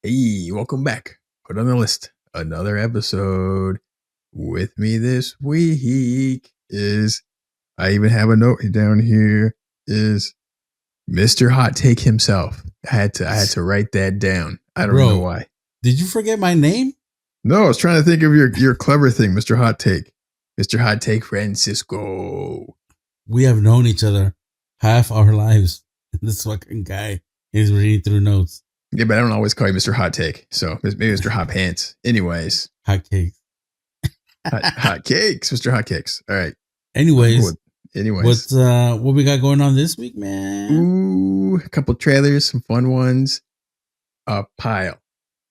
Hey, welcome back. Put on the list. Another episode. With me this week is, I even have a note down here, is Mr. Hot Take himself. I had to write that down. I don't know Bro, why. did you forget my name? No, I was trying to think of your clever thing, Mr. Hot Take. Mr. Hot Take Francisco. We have known each other half our lives. This fucking guy is reading through notes. Yeah, but I don't always call you Mr. Hot Take. So maybe Mr. Hot Pants. Anyways. Hot cakes. Hot cakes, Mr. Hot Cakes. All right. Anyways, Anyways. what we got going on this week, man? Ooh, a couple trailers, some fun ones. A pile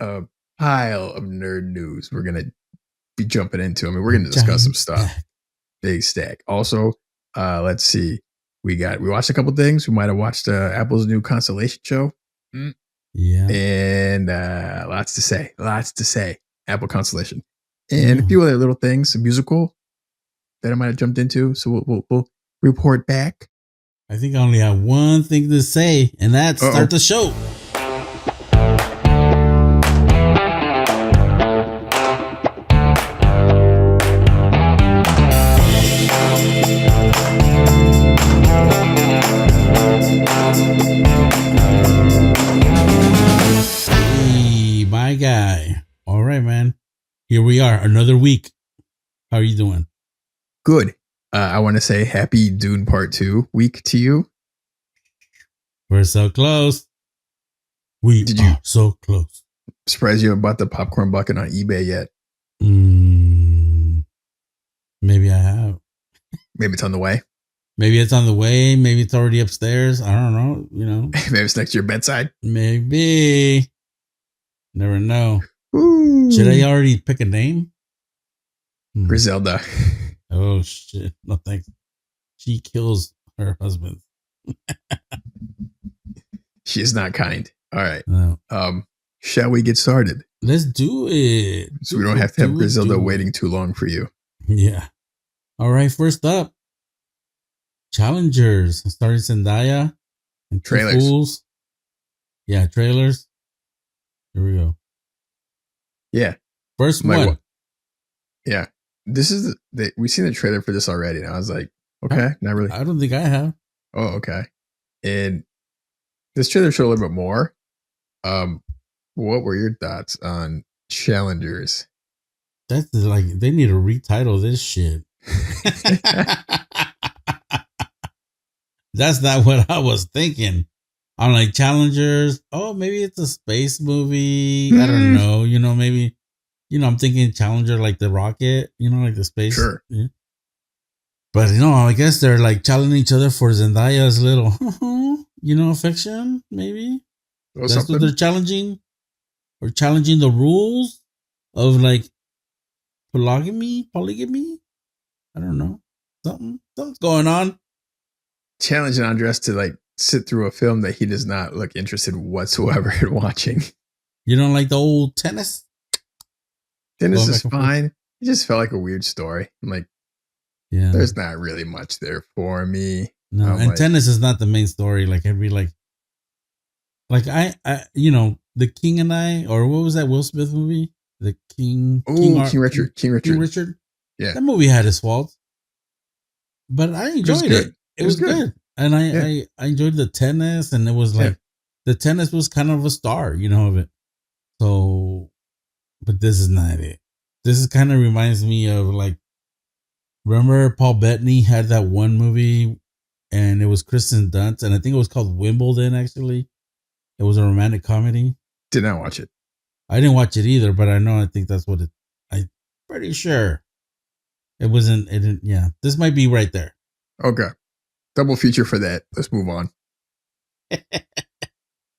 of nerd news we're gonna be jumping into. I mean, we're gonna discuss some stuff. Big stack. Also, let's see. We watched a couple things. We might have watched Apple's new Constellation show. Yeah. And lots to say. Apple Constellation. And a few other little things, a musical that I might have jumped into. So we'll report back. I think I only have one thing to say, and that's start the show. Hey, my guy. All right, man. Here we are, another week. How are you doing? Good. I want to say happy Dune Part 2 week to you. We're so close. We are so close. Surprised you haven't bought the popcorn bucket on eBay yet. Maybe I have. Maybe it's on the way. Maybe it's on the way. Maybe it's already upstairs. I don't know. Maybe it's next to your bedside. Maybe. Never know. Ooh. Should I already pick a name? Griselda. Oh, shit. No, thanks. She kills her husband. She is not kind. All right. No. Shall we get started? Let's do it. So we don't have to have Griselda waiting too long for you. Yeah. All right. First up, Challengers. Starring Zendaya and trailers. Fools. Yeah, trailers. Here we go. Yeah. First one. Yeah. This is we've seen the trailer for this already. And I was like, okay, not really. I don't think I have. Oh, okay. And this trailer showed a little bit more. What were your thoughts on Challengers? That's like, they need to retitle this shit. That's not what I was thinking. I'm like, Challengers. Oh, maybe it's a space movie. I don't know. Maybe, I'm thinking Challenger like the rocket, like the space. Sure. Yeah. But, I guess they're like challenging each other for Zendaya's little, affection, maybe. That's what they're challenging. Or challenging the rules of like polygamy. I don't know. Something's going on. Challenging Andres to like sit through a film that he does not look interested whatsoever in watching. You don't like the old tennis? Tennis is fine. It just felt like a weird story. I'm like, yeah, there's not really much there for me. No, and tennis is not the main story. Like every like I The King and I, or what was that Will Smith movie? The King. King Richard. King Richard. Yeah, that movie had its faults, but I enjoyed it. It was good. And I enjoyed the tennis, and it was like the tennis was kind of a star, of it. So, but this is not it. This is kind of reminds me of like, remember Paul Bettany had that one movie, and it was Kristen Dunst, and I think it was called Wimbledon. Actually, it was a romantic comedy. Did not watch it. I didn't watch it either, but I think that's what I'm pretty sure it wasn't. It didn't. Yeah, this might be right there. Okay. Double feature for that. Let's move on.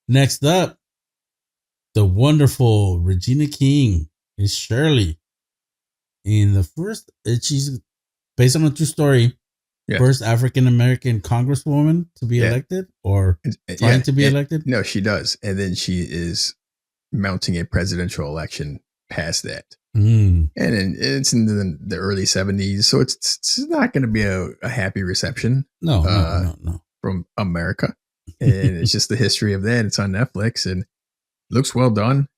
Next up, the wonderful Regina King is Shirley. In the first, she's based on a true story. Yeah. First African American Congresswoman to be elected, or trying to be elected. No, she does, and then she is mounting a presidential election past that. And it's in the early 70s, so it's not going to be a happy reception. No. From America, and it's just the history of that. It's on Netflix and looks well done.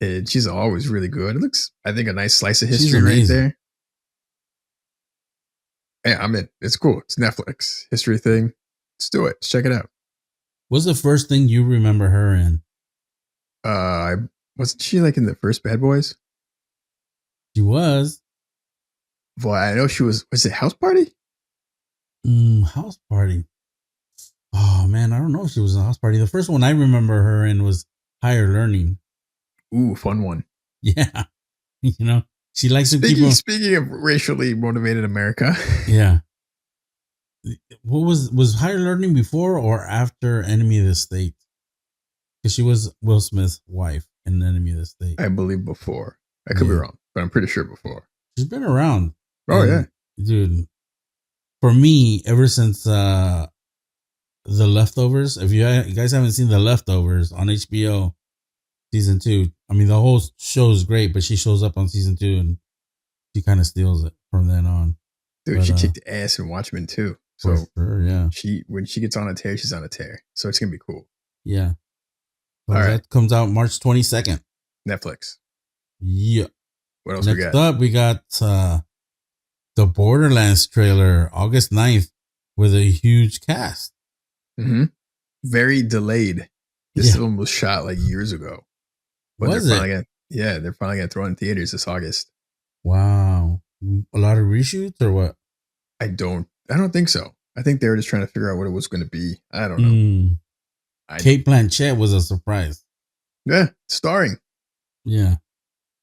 And she's always really good. It looks, I think, a nice slice of history right there. Yeah, I'm in. It's cool. It's Netflix history thing. Let's do it. Let's check it out. What's the first thing you remember her in? Wasn't she like in the first Bad Boys? She was. Well, I know she was. Was it House Party? House Party. Oh man, I don't know if she was in House Party. The first one I remember her in was Higher Learning. Ooh, fun one. Yeah, you know she likes to keep. Speaking of racially motivated America, yeah. What was Higher Learning before or after Enemy of the State? Because she was Will Smith's wife in Enemy of the State. I believe before. I could be wrong, but I'm pretty sure before. She's been around. Oh yeah, dude. For me, ever since The Leftovers, if you guys haven't seen The Leftovers on HBO season 2, I mean the whole show is great, but she shows up on season 2 and she kind of steals it from then on. Dude, she kicked ass in Watchmen too. So sure, yeah. When she gets on a tear, she's on a tear. So it's gonna be cool. Yeah. So all right. That comes out March 22nd. Netflix. Yeah. What else Next up, we got the Borderlands trailer, August 9th, with a huge cast. Mm-hmm. Very delayed. This film was shot like years ago. But was it? They're finally gonna throw it in theaters this August. Wow. A lot of reshoots or what? I don't think so. I think they were just trying to figure out what it was going to be. I don't know. Kate Blanchett was a surprise. Yeah, starring. Yeah.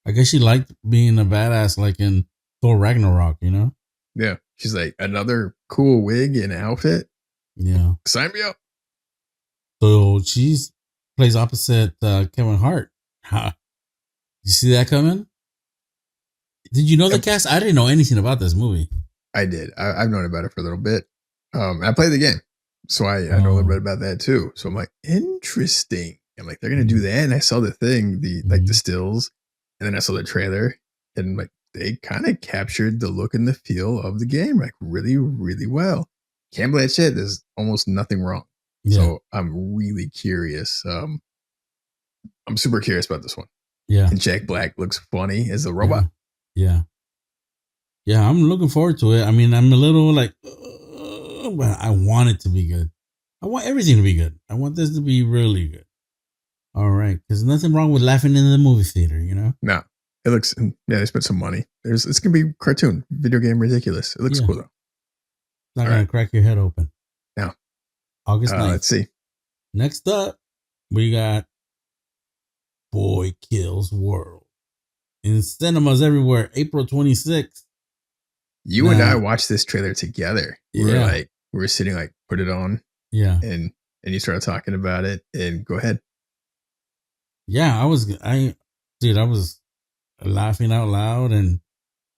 I guess she liked being a badass like in Thor Ragnarok, you know? Yeah. She's like, another cool wig and outfit? Yeah. Sign me up. So she's plays opposite Kevin Hart. Huh. You see that coming? Did you know the cast? I didn't know anything about this movie. I did. I've known about it for a little bit. I played the game. So I know a little bit about that too. So I'm like, interesting. I'm like, they're going to do that. And I saw the thing, the stills. And then I saw the trailer. And like, they kind of captured the look and the feel of the game like really, really well. Cate Blanchett, there's almost nothing wrong. Yeah. So I'm really curious. I'm super curious about this one. Yeah. And Jack Black looks funny as a robot. Yeah. Yeah, I'm looking forward to it. I mean, I'm a little like, but I want it to be good. I want everything to be good. I want this to be really good. All right. There's nothing wrong with laughing in the movie theater, you know? No. It looks, they spent some money. It's going to be cartoon, video game ridiculous. It looks cool, though. Not going to crack your head open. No. August 9th. Let's see. Next up, we got Boy Kills World. In cinemas everywhere, April 26th. You and I watched this trailer together. We were sitting like, put it on. Yeah. And you started talking about it, and go ahead. Yeah, I was laughing out loud, and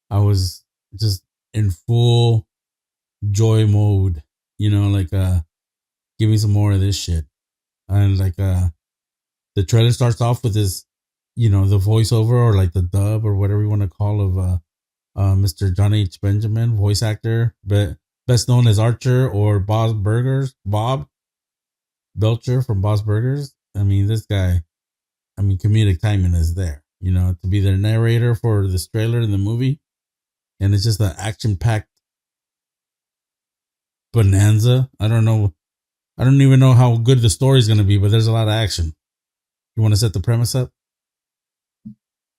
I was just in full joy mode, you know, like, give me some more of this shit. And like, the trailer starts off with this, you know, the voiceover or like the dub or whatever you want to call of, Mr. John H. Benjamin, voice actor, but best known as Archer or Bob Belcher from Bob's Burgers. I mean, this guy, comedic timing is there, you know, to be the narrator for this trailer in the movie. And it's just an action-packed bonanza. I don't even know how good the story is going to be, but there's a lot of action. You want to set the premise up?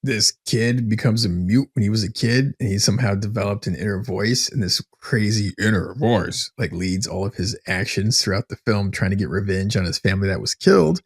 This kid becomes a mute when he was a kid, and he somehow developed an inner voice, and this crazy inner voice like leads all of his actions throughout the film, trying to get revenge on his family that was killed.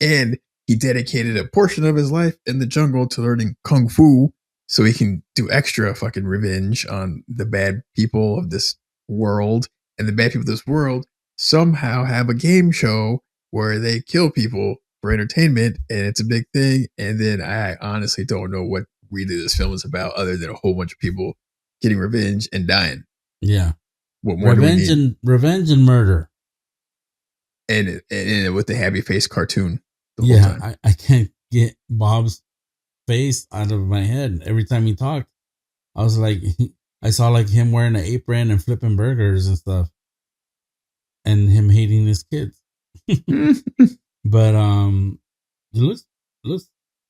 And he dedicated a portion of his life in the jungle to learning kung fu so he can do extra fucking revenge on the bad people of this world. And the bad people of this world somehow have a game show where they kill people for entertainment, and it's a big thing. And then I honestly don't know what really this film is about, other than a whole bunch of people getting revenge and dying. Yeah, what more revenge and murder, and with the happy face cartoon. The whole time. I can't get Bob's face out of my head. Every time he talked, I was like, I saw like him wearing an apron and flipping burgers and stuff, and him hating his kids. But it looks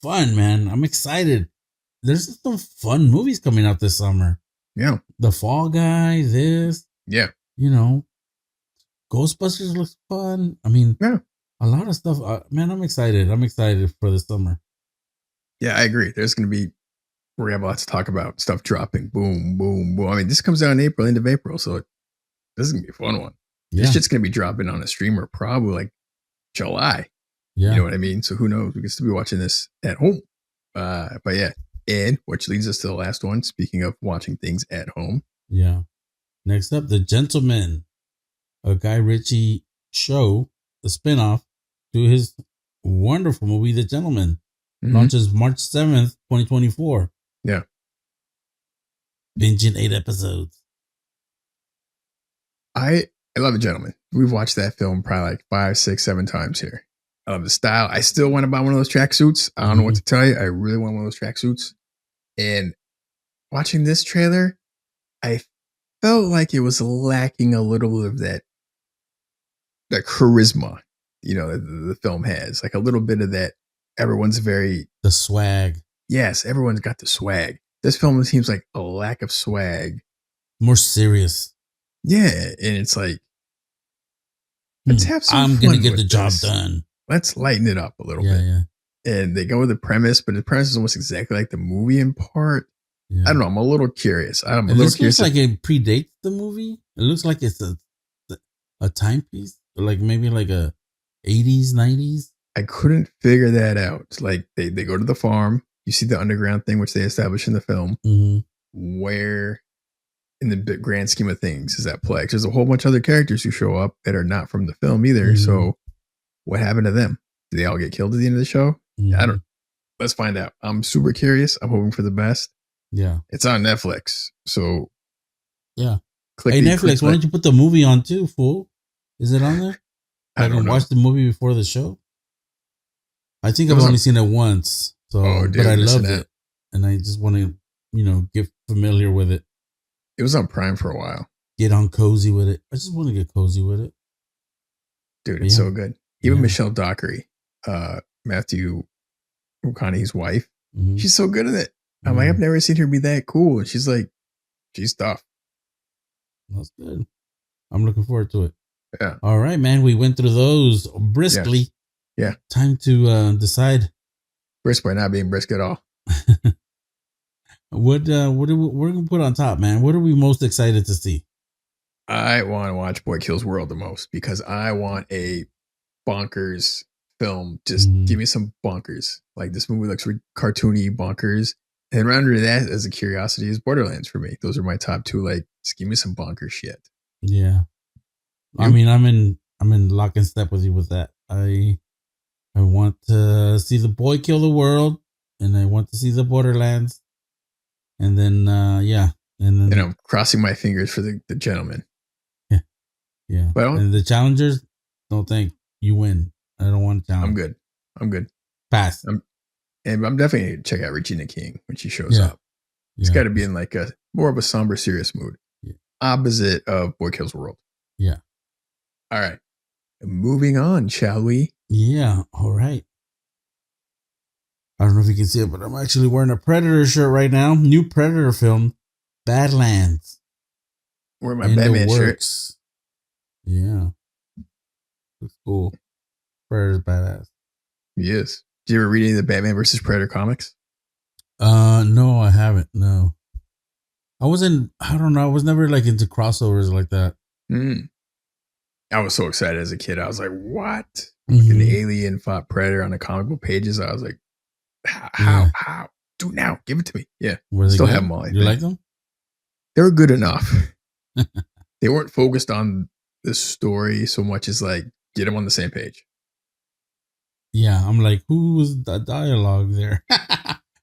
fun, man. I'm excited. There's some fun movies coming out this summer. Yeah. The Fall Guy, this. Yeah. You know, Ghostbusters looks fun. I mean, yeah. A lot of stuff. Man, I'm excited. I'm excited for the summer. Yeah, I agree. We're going to have lots to talk about. Stuff dropping. Boom, boom, boom. I mean, this comes out in April, end of April. So this is going to be a fun one. Yeah. This shit's going to be dropping on a streamer probably like July. Yeah. You know what I mean? So who knows? We can still be watching this at home. But yeah. And which leads us to the last one. Speaking of watching things at home. Yeah. Next up, The Gentleman, a Guy Ritchie show, the spinoff to his wonderful movie, The Gentleman. Launches March 7th, 2024. Yeah. Binging 8 episodes. I love The Gentleman. We've watched that film probably like 5, 6, 7 times here. I love the style. I still want to buy one of those tracksuits. I don't know what to tell you. I really want one of those tracksuits. And watching this trailer, I felt like it was lacking a little bit of that charisma, the film has. Like a little bit of that. Everyone's the swag. Yes, everyone's got the swag. This film seems like a lack of swag. More serious. Yeah, and it's like, let's have some I'm fun gonna get the job this. done. Let's lighten it up a little bit. Yeah. And they go with the premise, but the premise is almost exactly like the movie in part. Yeah. I don't know. I'm a little curious. This looks like it predates the movie. It looks like it's a timepiece, like maybe like a 80s, 90s. I couldn't figure that out. Like they go to the farm. You see the underground thing, which they establish in the film. Where, in the grand scheme of things, is that play? Because there's a whole bunch of other characters who show up that are not from the film either. So, what happened to them? Did they all get killed at the end of the show? I don't. Let's find out. I'm super curious. I'm hoping for the best. Yeah, it's on Netflix. So, yeah. Hey, Netflix, why don't you put the movie on too, fool? Is it on there? I don't know. Watch the movie before the show. I think I've only seen it once, but I loved it, and I just want to, get familiar with it. It was on Prime for a while. Get on cozy with it. I just want to get cozy with it, dude. It's so good. Even Michelle Dockery, Matthew McConaughey's wife, she's so good at it. I'm like, I've never seen her be that cool, and she's tough. That's good. I'm looking forward to it. Yeah. All right, man. We went through those briskly. Yeah. Time to decide. Brisk by not being brisk at all. What are we gonna put on top, man? What are we most excited to see? I want to watch Boy Kills World the most because I want a bonkers film. Just give me some bonkers. Like this movie looks cartoony, bonkers. And right under that, as a curiosity, is Borderlands for me. Those are my top 2. Like, just give me some bonkers shit. Yeah. I mean, I'm in lock and step with you with that. I want to see the Boy Kill the World, and I want to see the Borderlands, and then and I'm crossing my fingers for the Gentleman. Yeah. And the challengers, don't think you win. I don't want to challenge. I'm good. Pass. And I'm definitely going to check out Regina King when she shows up. It's got to be in like a more of a somber, serious mood. Yeah. Opposite of Boy Kills World. Yeah. All right. Moving on, shall we? Yeah. All right. I don't know if you can see it, but I'm actually wearing a Predator shirt right now. New Predator film, Badlands. Wearing my Batman shirt. Yeah. Looks cool. Predator's badass. He is. Did you ever read any of the Batman versus Predator comics? No, I haven't. No. I don't know. I was never like into crossovers like that. I was so excited as a kid. I was like, what? Like an alien fought Predator on the comic book pages. I was like, how? Do it now. Give it to me. Yeah. Still have them all. You like them? They were good enough. They weren't focused on the story so much as like, get them on the same page. Yeah. I'm like, who was the dialogue there?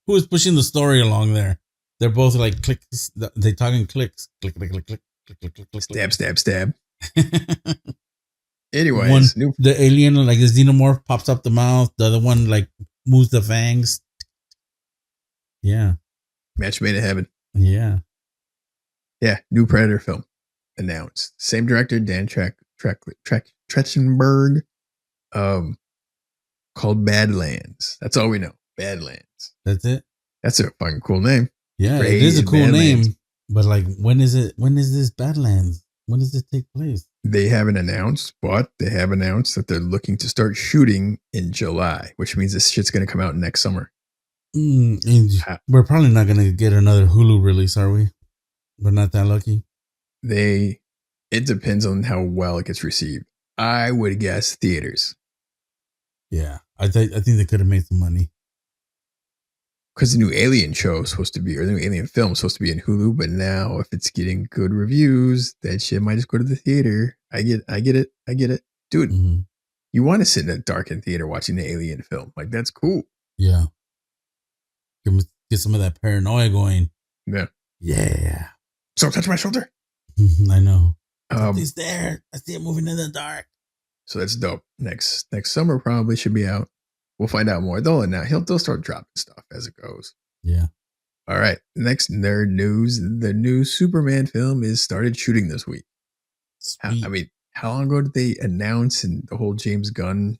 Who was pushing the story along there? They're both like clicks. They talk in clicks. Click, click, click, click, click, click, click, click. Stab, stab, stab. Anyways, the alien, like the xenomorph, pops up the mouth. The other one like moves the fangs. Yeah. Match made in heaven. Yeah. Yeah. New Predator film announced. Same director, Dan Trachtenberg. Called Badlands. That's all we know. Badlands. That's it. That's a fucking cool name. Yeah, it is a cool name. But like, when is it? When is this Badlands? When does it take place? They haven't announced, but they have announced that they're looking to start shooting in July, which means this shit's going to come out next summer. We're probably not going to get another Hulu release, are we? We're not that lucky. It depends on how well it gets received. I would guess theaters. Yeah, I think they could have made some money. Because the new Alien show is supposed to be, or the new Alien film is supposed to be in Hulu, but now if it's getting good reviews, that shit might just go to the theater. I get it. Dude, you want to sit in a darkened theater watching the Alien film. Like, that's cool. Yeah. Get some of that paranoia going. Yeah. Yeah. So touch my shoulder. I know. Something's there. I see it moving in the dark. So that's dope. Next summer probably should be out. We'll find out more. They'll start dropping stuff as it goes. Yeah. All right. Next nerd news. The new Superman film is started shooting this week. How long ago did they announce and the whole James Gunn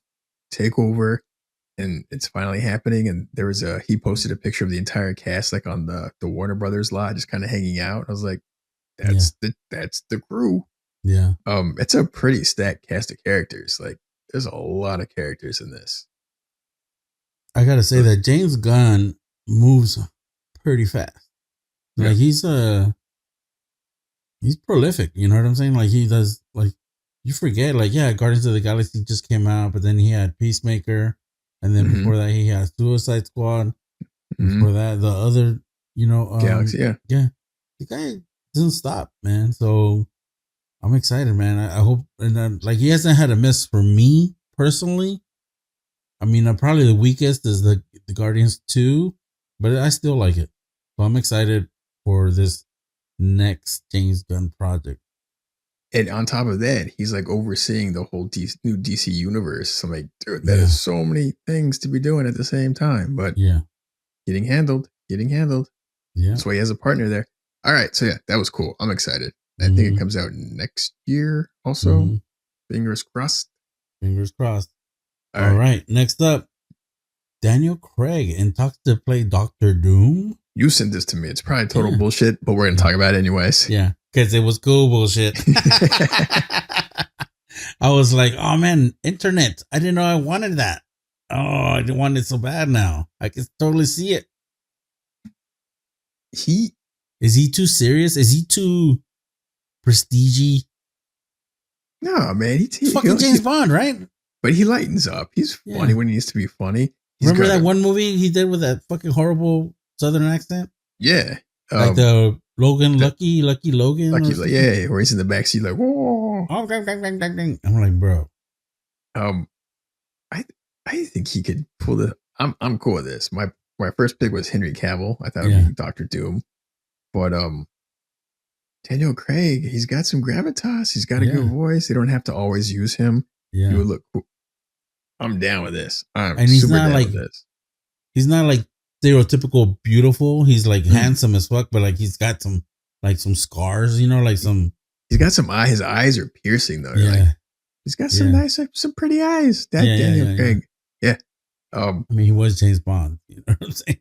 takeover? And it's finally happening. And he posted a picture of the entire cast, like on the Warner Brothers lot, just kind of hanging out. I was like, that's the crew. Yeah. It's a pretty stacked cast of characters. Like, there's a lot of characters in this. I gotta say that James Gunn moves pretty fast. Like, he's prolific. You know what I'm saying? Like, he does, like, you forget, like, yeah, Guardians of the Galaxy just came out, but then he had Peacemaker, and then before that he had Suicide Squad. Before that, the other, Galaxy, yeah, the guy doesn't stop, man. So I'm excited, man. I hope, and like, he hasn't had a miss for me personally. I mean, probably the weakest is the Guardians 2, but I still like it. So I'm excited for this next James Gunn project. And on top of that, he's like overseeing the whole new DC universe. So I'm like, dude, that is so many things to be doing at the same time. But getting handled. Yeah. That's why he has a partner there. All right. So yeah, that was cool. I'm excited. I think it comes out next year also. Fingers crossed. All right. Next up, Daniel Craig in talks to play Dr. Doom. You sent this to me. It's probably total bullshit, but we're going to talk about it anyways. Yeah, because it was cool bullshit. I was like, oh man, internet. I didn't know I wanted that. Oh, I want it so bad now. I can totally see it. Is he too serious? Is he too prestige-y? No, man. He's fucking James Bond, right? But he lightens up. He's funny when he needs to be funny. Remember that one movie he did with that fucking horrible Southern accent? Yeah. Like the Logan, Lucky Logan. Where he's in the backseat like, whoa. I'm like, bro. I think he could pull the... I'm cool with this. My first pick was Henry Cavill. I thought it would be Dr. Doom. But Daniel Craig, he's got some gravitas. He's got a good voice. They don't have to always use him. Yeah. He would look cool. I'm down with this. He's not like stereotypical beautiful. He's like handsome as fuck, but like he's got some scars, like some. He's got some eye. His eyes are piercing though. Yeah. Like, he's got some nice, some pretty eyes. Daniel Craig. Yeah. I mean, he was James Bond. You know what I'm saying?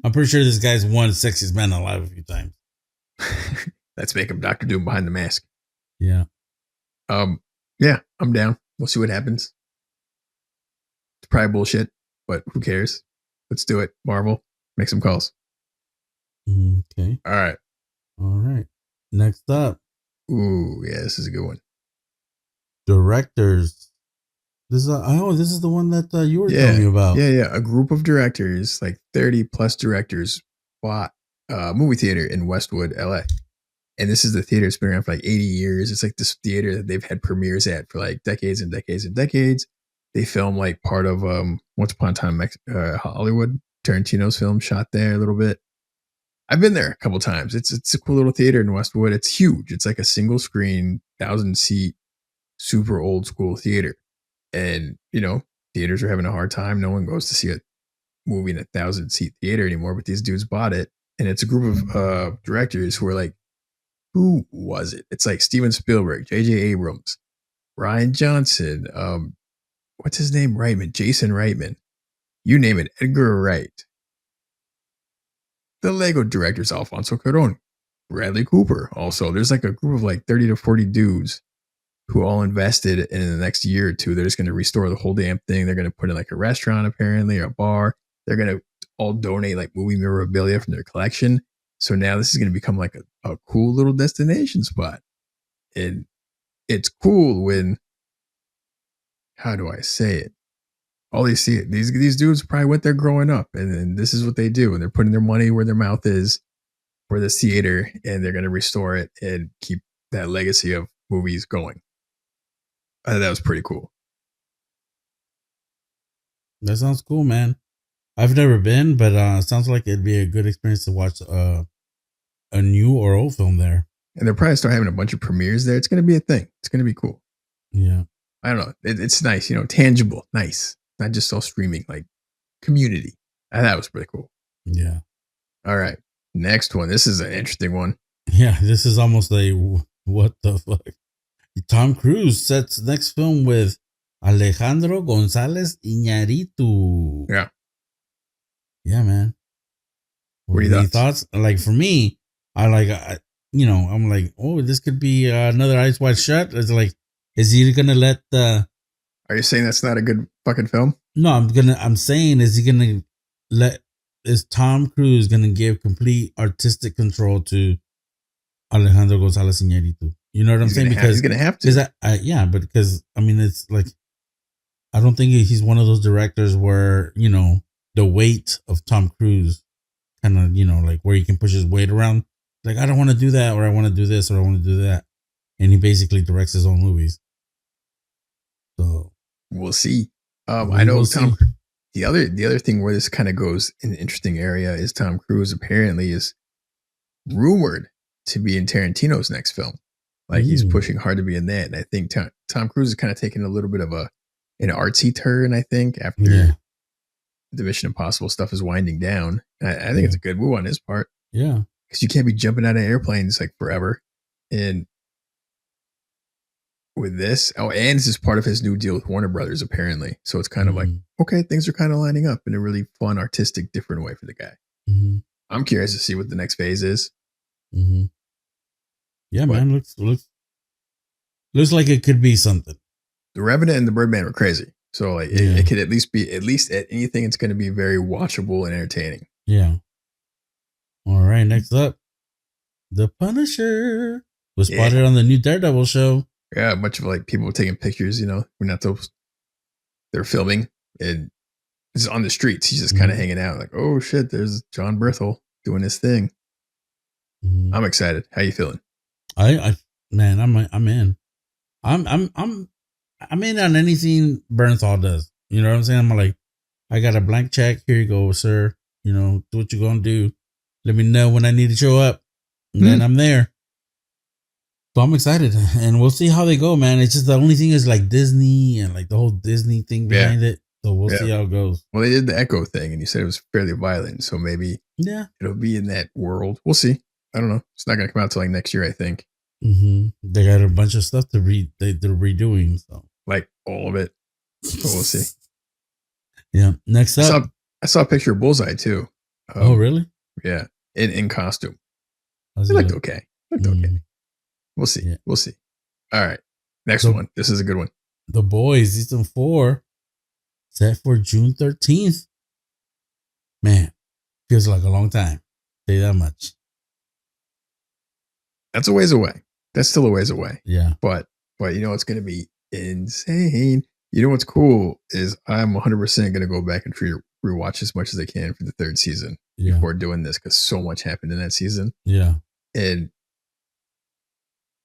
I'm pretty sure this guy's won Sexiest Man Alive a few times. Let's make him Dr. Doom behind the mask. Yeah. Yeah, I'm down. We'll see what happens. It's probably bullshit, but who cares? Let's do it. Marvel, make some calls. Okay. All right. Next up. Ooh, yeah, this is a good one. Directors. This is the one that you were telling me about. Yeah. A group of directors, like 30 plus directors, bought a movie theater in Westwood, LA. And this is the theater that's been around for like 80 years. It's like this theater that they've had premieres at for like decades and decades and decades. They film like part of Once Upon a Time Hollywood. Tarantino's film shot there a little bit. I've been there a couple times. It's a cool little theater in Westwood. It's huge. It's like a single screen, 1,000-seat, super old school theater. And, theaters are having a hard time. No one goes to see a movie in a 1,000-seat theater anymore, but these dudes bought it. And it's a group of directors who are like, who was it? It's like Steven Spielberg, J.J. Abrams, Rian Johnson, what's his name? Jason Reitman. You name it, Edgar Wright. The Lego directors, Alfonso Cuarón, Bradley Cooper. Also, there's like a group of like 30 to 40 dudes who all invested in the next year or two. They're just going to restore the whole damn thing. They're going to put in like a restaurant, apparently, or a bar. They're going to all donate like movie memorabilia from their collection. So now this is going to become like a cool little destination spot. And it's cool when, how do I say it? All these dudes probably went there growing up, and this is what they do. And they're putting their money where their mouth is for this theater, and they're going to restore it and keep that legacy of movies going. That was pretty cool. That sounds cool, man. I've never been, but it sounds like it'd be a good experience to watch a new or old film there. And they'll probably start having a bunch of premieres there. It's going to be a thing. It's going to be cool. Yeah. I don't know. It's nice, tangible, nice. Not just all streaming, like Community. That was pretty cool. Yeah. All right. Next one. This is an interesting one. Yeah. This is almost like, what the fuck? Tom Cruise sets next film with Alejandro González Iñárritu. Yeah. Yeah, man. What are your thoughts? Like, for me, I'm like, oh, this could be another Eyes Wide Shut. It's like, is he gonna let the? Are you saying that's not a good fucking film? No, I'm saying, is he gonna is Tom Cruise gonna give complete artistic control to Alejandro González Iñárritu? You know what I'm saying? Because he's gonna have to. Yeah, but because I mean, it's like, I don't think he's one of those directors where the weight of Tom Cruise kind of like where he can push his weight around. Like, I don't want to do that, or I want to do this, or I want to do that, and he basically directs his own movies. So we'll see. I know Tom. The other thing where this kind of goes in an interesting area is Tom Cruise apparently is rumored to be in Tarantino's next film. Like, he's pushing hard to be in that, and I think Tom Cruise is kind of taking a little bit of an artsy turn. I think after the Mission Impossible stuff is winding down, I think it's a good move on his part. Yeah, because you can't be jumping out of airplanes like forever, and with this, and this is part of his new deal with Warner Brothers, apparently. So it's kind of like, okay, things are kind of lining up in a really fun, artistic, different way for the guy. Mm-hmm. I'm curious to see what the next phase is. Mm-hmm. Yeah, but man, looks like it could be something. The Revenant and the Birdman were crazy, so like it could at least at anything. It's going to be very watchable and entertaining. Yeah. All right, next up, The Punisher was spotted on the new Daredevil show. Yeah, a bunch of like people taking pictures, we're not those. They're filming, and it's on the streets. He's just kind of hanging out, like, oh shit, there's John Berthel doing his thing. Mm-hmm. I'm excited. How you feeling? Man, I'm in. I'm in on anything Bernthal does. You know what I'm saying? I'm like, I got a blank check. Here you go, sir. Do what you're gonna do. Let me know when I need to show up, and then I'm there. So I'm excited, and we'll see how they go, man. It's just the only thing is like Disney and like the whole Disney thing behind it. So we'll see how it goes. Well, they did the Echo thing, and you said it was fairly violent. So maybe it'll be in that world. We'll see. I don't know. It's not going to come out till like next year, I think. Mm-hmm. They got a bunch of stuff to read. They're redoing, so like all of it. So we'll see. Yeah. Next up, I saw a picture of Bullseye too. Oh, really? Yeah, in costume. It looked okay. Okay. We'll see. Yeah. We'll see. All right. Next one. This is a good one. The Boys season 4 set for June 13th. Man, feels like a long time. Say that much. That's a ways away. That's still a ways away. Yeah. But it's going to be insane. You know what's cool is I'm 100% going to go back and rewatch as much as I can for the third season before doing this, because so much happened in that season. Yeah. And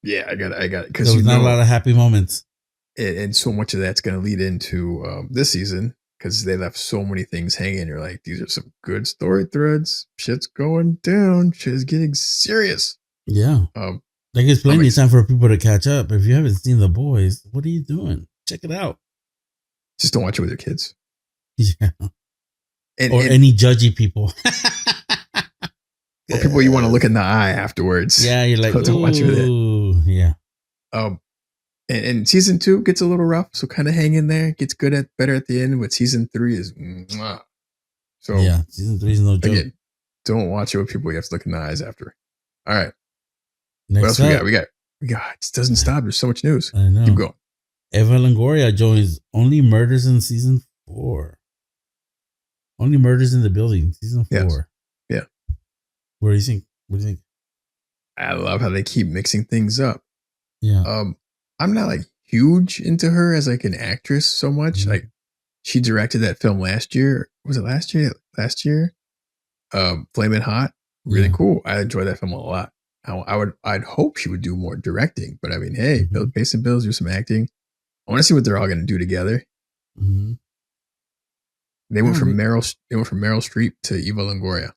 I got it. Because there was not a lot of happy moments. And so much of that's going to lead into this season, because they left so many things hanging. You're like, these are some good story threads. Shit's going down. Shit is getting serious. Yeah. Like, it's plenty of time for people to catch up. If you haven't seen The Boys, what are you doing? Check it out. Just don't watch it with your kids. Yeah. Or any judgy people. Or people you want to look in the eye afterwards. Yeah, you're like, don't watch it with it. Yeah. And season 2 gets a little rough, so kind of hang in there. It gets better at the end, but season 3 is So yeah, season 3 is no joke. Again, don't watch it with people you have to look in the eyes after. All right. Next What else up, we got? It doesn't stop. There's so much news. I know. Keep going. Eva Longoria joins Only Murders in season 4. Only Murders in the Building, season 4. Yes. Yeah. What do you think? What do you think? I love how they keep mixing things up. Yeah. I'm not like huge into her as like an actress so much. Mm-hmm. Like she directed that film last year. Was it last year? Last year? Flamin' Hot. Really cool. I enjoyed that film a lot. I'd hope she would do more directing, but I mean, hey, pay some bills, do some acting. I want to see what they're all going to do together. Mm-hmm. They went from Meryl Streep to Eva Longoria.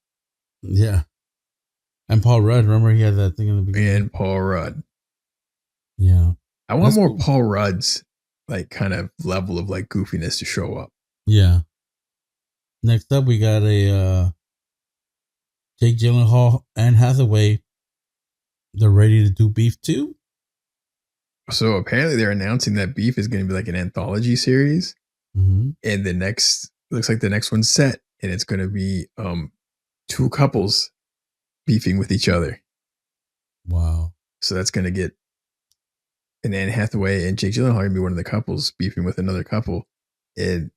Yeah. And Paul Rudd, remember he had that thing in the beginning? And Paul Rudd. Yeah. I want more Paul Rudd's like kind of level of like goofiness to show up. Yeah. Next up, we got a Jake Gyllenhaal and Hathaway. They're ready to do Beef 2. So apparently they're announcing that Beef is going to be like an anthology series. Mm-hmm. And looks like the next one's set. And it's going to be two couples beefing with each other. Wow. So that's going to get and Anne Hathaway and Jake Gyllenhaal are going to be one of the couples beefing with another couple. And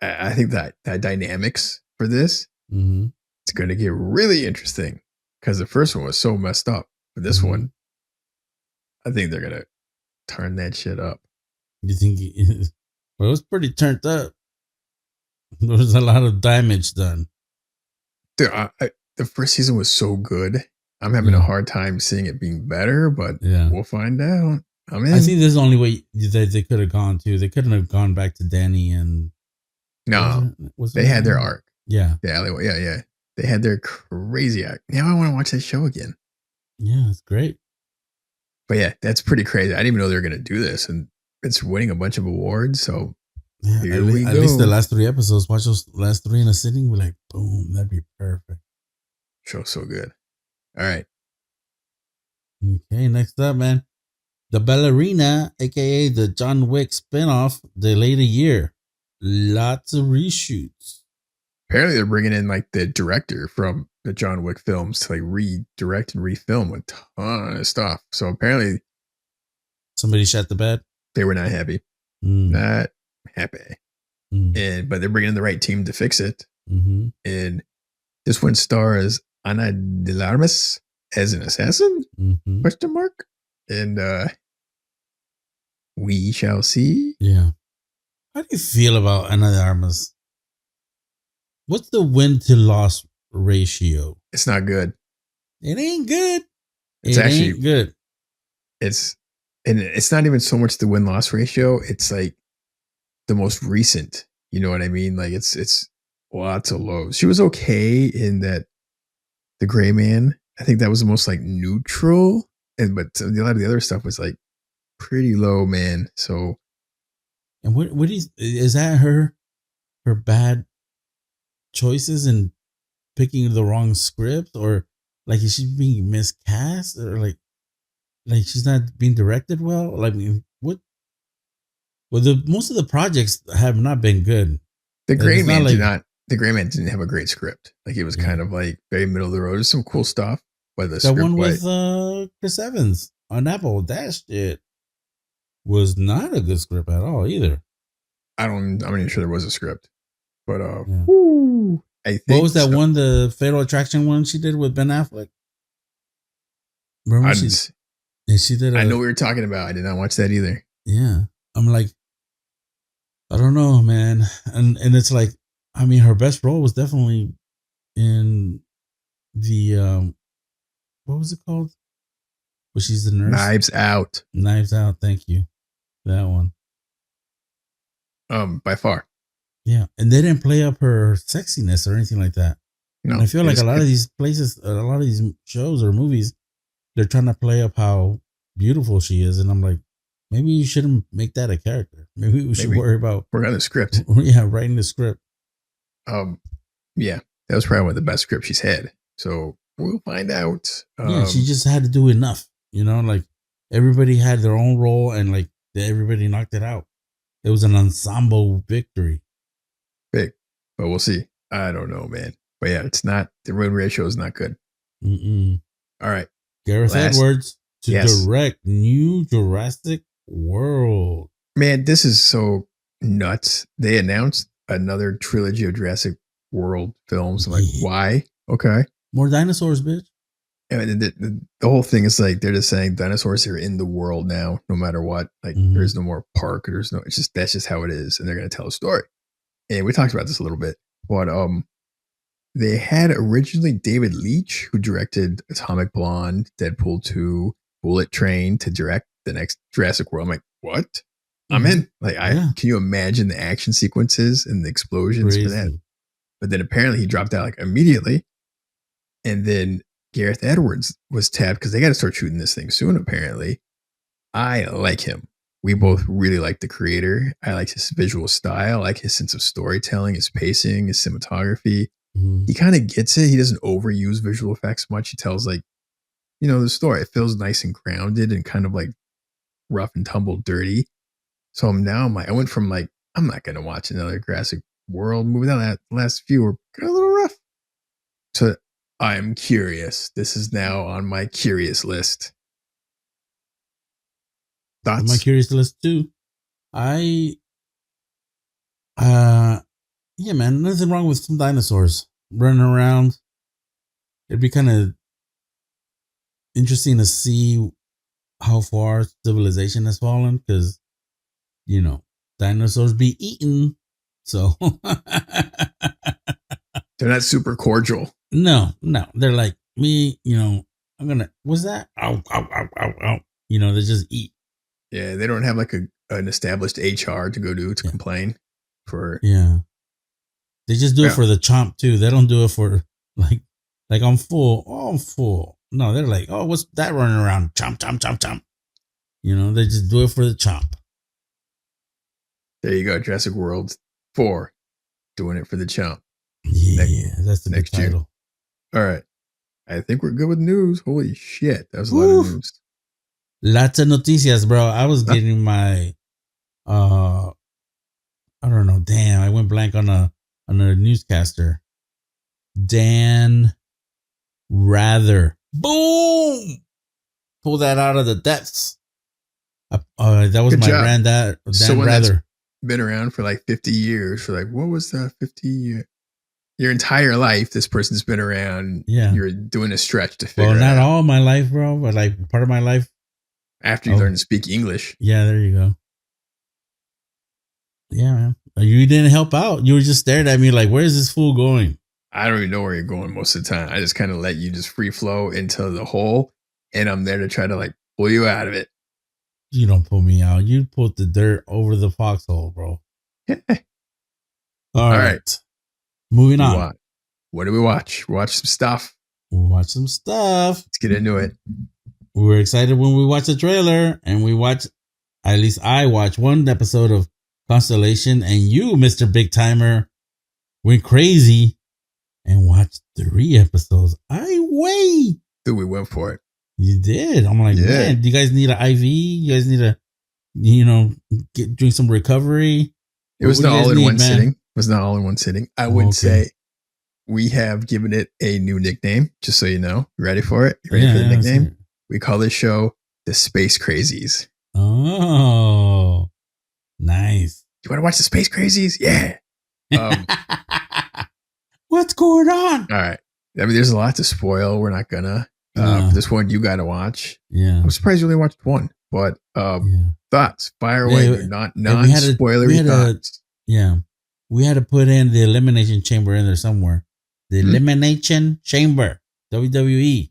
I think that dynamics for this, it's going to get really interesting because the first one was so messed up. But this one, I think they're going to turn that shit up. You think it was pretty turned up. There was a lot of damage done. Dude, the first season was so good. I'm having a hard time seeing it being better, but we'll find out. I'm in. I think this is the only way that they could have gone to. They couldn't have gone back to Danny and... No. They had their arc. Yeah. The alleyway. Yeah. They had their crazy arc. Now I want to watch that show again. Yeah, it's great. But yeah, that's pretty crazy. I didn't even know they were going to do this. And it's winning a bunch of awards. So here we go. At least the last 3 episodes. Watch those last 3 in a sitting. We're like, boom, that'd be perfect. Show's so good. All right. Okay, next up, man. The Ballerina, a.k.a. the John Wick spinoff, delayed a year. Lots of reshoots. Apparently they're bringing in like the director from the John Wick films to like redirect and refilm a ton of stuff. So apparently somebody shot the bed. They were not happy. Not happy. But they're bringing in the right team to fix it. And this one stars Ana de Armas as an assassin? Question mark. And we shall see. Yeah. How do you feel about Ana de Armas? What's the win to loss ratio? It's not good. It ain't good. It's actually ain't good. It's not even so much the win loss ratio. It's like the most recent. You know what I mean? Like it's lots of lows. She was okay in that The Gray Man. I think that was the most like neutral. But a lot of the other stuff was like pretty low, man. So, and what is that her bad choices in picking the wrong script, or like is she being miscast, or like she's not being directed well? Like what? Well, most of the projects have not been good. The Gray Man The Gray Man didn't have a great script. Like it was kind of like very middle of the road. There's some cool stuff. But the one with Chris Evans on Apple, that shit was not a good script at all either. I'm not even sure there was a script. But I think what was that one, the Fatal Attraction one she did with Ben Affleck? Remember she did I know what you're talking about. I did not watch that either. Yeah. I'm like, I don't know, man. And it's like, I mean, her best role was definitely in the what was it called? Well, she's the nurse. Knives Out. Knives Out. Thank you. That one. By far. Yeah, and they didn't play up her sexiness or anything like that. No, and I feel like a lot of these places, a lot of these shows or movies, they're trying to play up how beautiful she is, and I'm like, maybe you shouldn't make that a character. Maybe we should worry about working on the script. Yeah, writing the script. Yeah, that was probably one of the best scripts she's had. So we'll find out. Yeah, she just had to do enough. You know, like everybody had their own role, and like everybody knocked it out. It was an ensemble victory. Big, but we'll see. I don't know, man. But yeah, it's not, the win ratio is not good. Mm-mm. All right. Gareth Edwards to direct new Jurassic World. Man, this is so nuts. They announced another trilogy of Jurassic World films. I'm like, why? Okay. More dinosaurs, bitch. And the whole thing is like, they're just saying dinosaurs are in the world now, no matter what. Like, there's no more park. There's no, it's just, that's just how it is. And they're going to tell a story. And we talked about this a little bit, but they had originally David Leitch, who directed Atomic Blonde, Deadpool 2, Bullet Train, to direct the next Jurassic World. I'm like, what? I'm in. Like, can you imagine the action sequences and the explosions for that? But then apparently he dropped out like immediately. And then Gareth Edwards was tapped because they got to start shooting this thing soon, apparently. I like him. We both really like the creator. I like his visual style. I like his sense of storytelling, his pacing, his cinematography. He kind of gets it. He doesn't overuse visual effects much. He tells like, the story. It feels nice and grounded and kind of like rough and tumble dirty. So I'm like, I went from like, I'm not going to watch another Jurassic World movie. That last few were a little rough. So I'm curious. This is now on my curious list. Thoughts? On my curious list too. Yeah, man, nothing wrong with some dinosaurs running around. It'd be kind of interesting to see how far civilization has fallen because, dinosaurs be eaten. So they're not super cordial. No. They're like me, I'm going to, what's that? Ow, ow, ow, ow, ow. They just eat. Yeah, they don't have like an established HR to go to complain for. Yeah. They just do it for the chomp too. They don't do it for like I'm full. Oh, I'm full. No, they're like, oh, what's that running around? Chomp, chomp, chomp, chomp. They just do it for the chomp. There you go. Jurassic World 4. Doing it for the chomp. Yeah, that's the next title. All right. I think we're good with news. Holy shit. That was a lot of news. Lots of noticias, bro. I was getting my I don't know. Damn, I went blank on a newscaster. Dan Rather. Boom! Pull that out of the depths. That was good my job. granddad. Dan Someone Rather. That's been around for like 50 years. For like, what was the 50 year? Your entire life, this person's been around. Yeah. You're doing a stretch to figure it out. Well, not all my life, bro, but like part of my life. After you learn to speak English. Yeah, there you go. Yeah, man. You didn't help out. You were just staring at me like, where's this fool going? I don't even know where you're going most of the time. I just kind of let you just free flow into the hole, and I'm there to try to like pull you out of it. You don't pull me out. You put the dirt over the foxhole, bro. All right. Moving on. What do we watch? Watch some stuff. We'll watch some stuff. Let's get into it. We were excited when we watched the trailer, and at least I watched one episode of Constellation, and you, Mr. Big Timer, went crazy and watched 3 episodes. Dude, we went for it. You did. I'm like, man, do you guys need an IV? You guys need to, drink some recovery? It was not all in one sitting. It was not all in one sitting. I would say we have given it a new nickname, just so you know. You ready for it? You ready for the nickname? We call this show the Space Crazies. Oh, nice. You want to watch the Space Crazies? Yeah. What's going on? All right. I mean, there's a lot to spoil. We're not gonna. This one you got to watch. Yeah. I'm surprised you only watched one, but thoughts. Fire away. Non-spoilery thoughts. We had to put in the Elimination Chamber in there somewhere. The Elimination Chamber. WWE.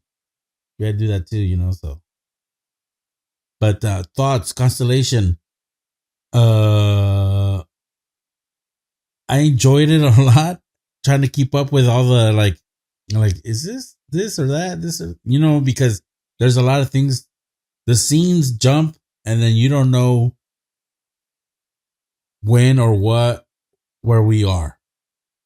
We had to do that too, so. But thoughts, Constellation. I enjoyed it a lot. Trying to keep up with all the like, is this or that? Because there's a lot of things. The scenes jump, and then you don't know when or where we are.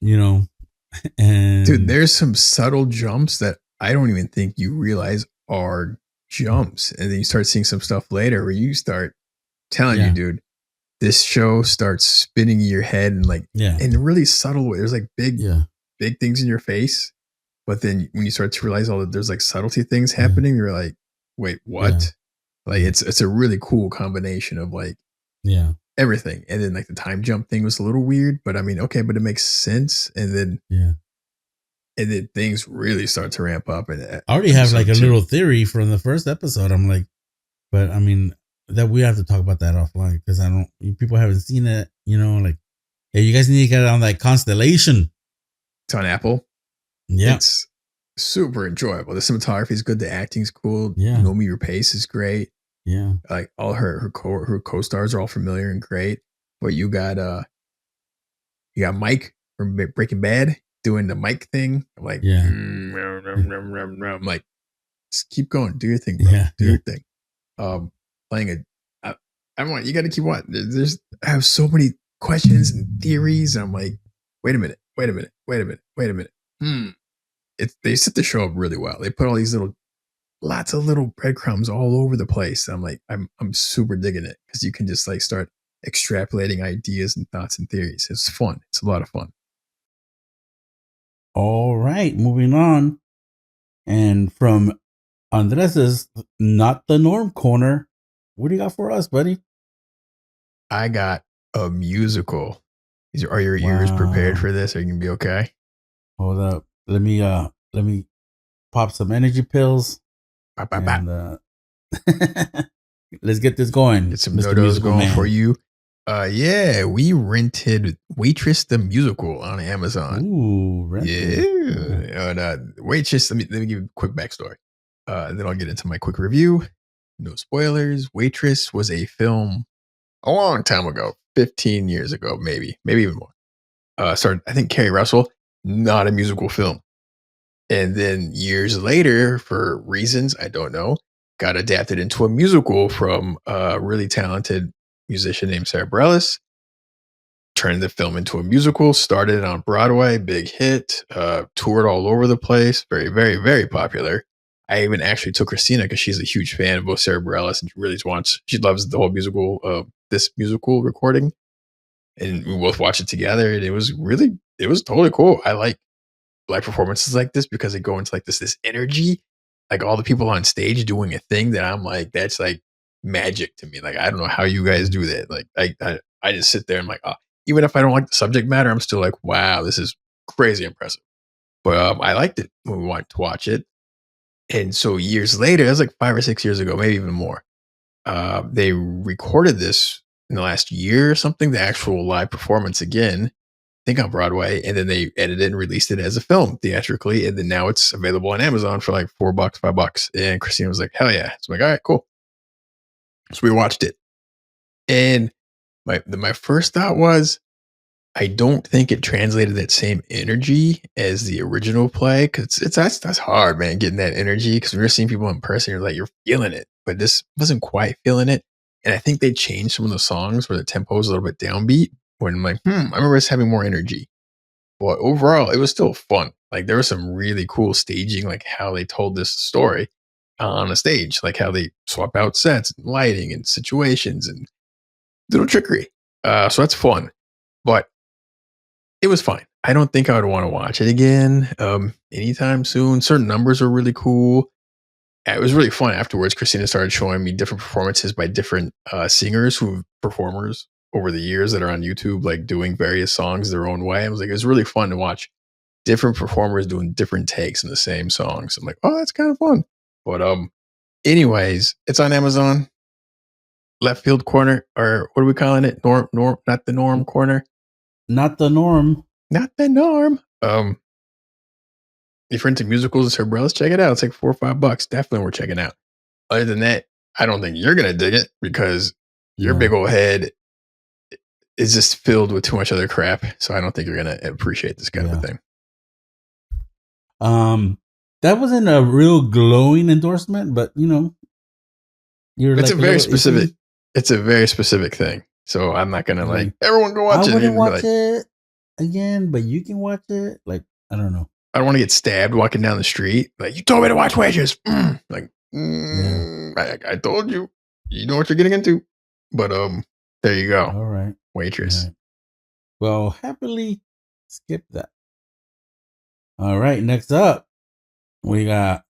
And dude, there's some subtle jumps that I don't even think you realize are jumps, and then you start seeing some stuff later where you start telling you, dude, this show starts spinning in your head and in a really subtle way. There's like big big things in your face, but then when you start to realize all that there's like subtlety things happening, you're like, wait, what? Like it's a really cool combination of like everything. And then like the time jump thing was a little weird, but I mean, okay, but it makes sense. And then things really start to ramp up. And I already have like a little theory from the first episode. I'm like, but I mean, that we have to talk about that offline because people haven't seen it, like, yeah, you guys need to get it on that Constellation. It's on Apple. Yeah. It's super enjoyable. The cinematography is good. The acting's cool. Yeah. Nomi Rapace is great. Yeah. Like all her co-stars are all familiar and great. But you got Mike from Breaking Bad doing the Mike thing. I'm like, I'm like, just keep going. Do your thing, bro. Do your thing. Playing you got to keep watching. I have so many questions and theories. And I'm like, wait a minute. They set the show up really well. They put all these lots of little breadcrumbs all over the place. I'm like, I'm super digging it because you can just like start extrapolating ideas and thoughts and theories. It's fun. It's a lot of fun. All right, moving on. And from Andres's Not the Norm corner, what do you got for us, buddy? I got a musical. Are your ears prepared for this? Are you gonna be okay? Hold up. Let me pop some energy pills. And, let's get this going. Get some no-dos going for you. Yeah, we rented Waitress the musical on Amazon. Ooh, rented. Yeah. Waitress, let me give you a quick backstory. Then I'll get into my quick review. No spoilers. Waitress was a film a long time ago, 15 years ago, maybe even more. Started, I think, Carrie Russell, not a musical film. And then years later, for reasons I don't know, got adapted into a musical from a really talented musician named Sarah Bareilles. Turned the film into a musical, started on Broadway, big hit, toured all over the place, very, very, very popular. I even actually took Christina because she's a huge fan of both Sarah Bareilles and she loves the whole musical, this musical recording. And we both watched it together and it was totally cool. I like live performances like this because they go into like this energy, like all the people on stage doing a thing that I'm like, that's like magic to me. Like, I don't know how you guys do that. Like I just sit there and I'm like, oh, even if I don't like the subject matter, I'm still like, wow, this is crazy impressive. But I liked it when we wanted to watch it. And so years later, it was like 5 or 6 years ago, maybe even more. They recorded this in the last year or something, the actual live performance again, I think on Broadway, and then they edited and released it as a film theatrically, and then now it's available on Amazon for like $4, $5. And Christina was like, hell yeah. So I'm like, all right, cool. So we watched it. And my first thought was, I don't think it translated that same energy as the original play because that's hard, man, getting that energy. Because when you're seeing people in person, you're feeling it, but this wasn't quite feeling it. And I think they changed some of the songs where the tempo was a little bit downbeat. When I'm like, I remember us having more energy. But overall, it was still fun. Like there was some really cool staging, like how they told this story on a stage, like how they swap out sets, and lighting, and situations, and little trickery. So that's fun, but it was fine. I don't think I would want to watch it again anytime soon. Certain numbers were really cool. It was really fun afterwards. Christina started showing me different performances by different singers performers over the years that are on YouTube, like doing various songs their own way. I was like, it was really fun to watch different performers doing different takes in the same songs. I'm like, oh, that's kind of fun. But anyways, it's on Amazon. Left field corner, or what are we calling it? Norm, not the norm corner. Not the norm. Not the norm. If you're into musicals or Bareilles, check it out. It's like $4 or $5. Definitely worth checking out. Other than that, I don't think you're gonna dig it because your big old head is just filled with too much other crap. So I don't think you're gonna appreciate this kind of a thing. That wasn't a real glowing endorsement, but it's like a very specific. Iffy. It's a very specific thing. So I'm not gonna like everyone go watch it. I wouldn't watch it again, but you can watch it. Like I don't know. I don't want to get stabbed walking down the street. Like you told me to watch Waitress. I told you. You know what you're getting into. But there you go. All right, Waitress. All right. Well, happily skip that. All right, next up, we got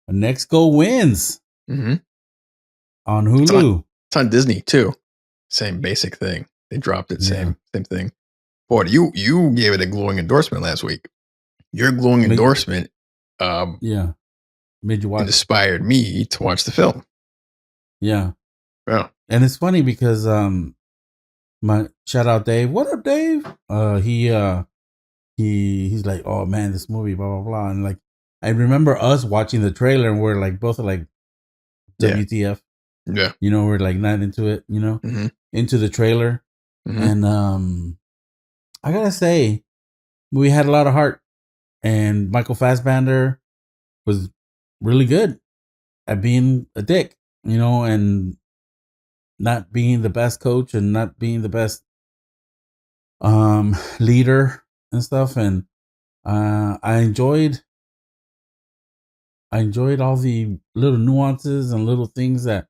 Next Go Wins on Hulu. It's on Disney too. Same basic thing. They dropped it. Same thing. Boy, you gave it a glowing endorsement last week. Your glowing endorsement, made you watch. Inspired me to watch the film. Yeah. Yeah. And it's funny because my shout out Dave. What up, Dave? He's like, oh man, this movie, blah blah blah, and like I remember us watching the trailer and we're like both like WTF. Yeah. You know, we're like not into it, you know, into the trailer. And I gotta say, we had a lot of heart, and Michael Fassbender was really good at being a dick, you know, and not being the best coach and not being the best leader and stuff. And I enjoyed all the little nuances and little things that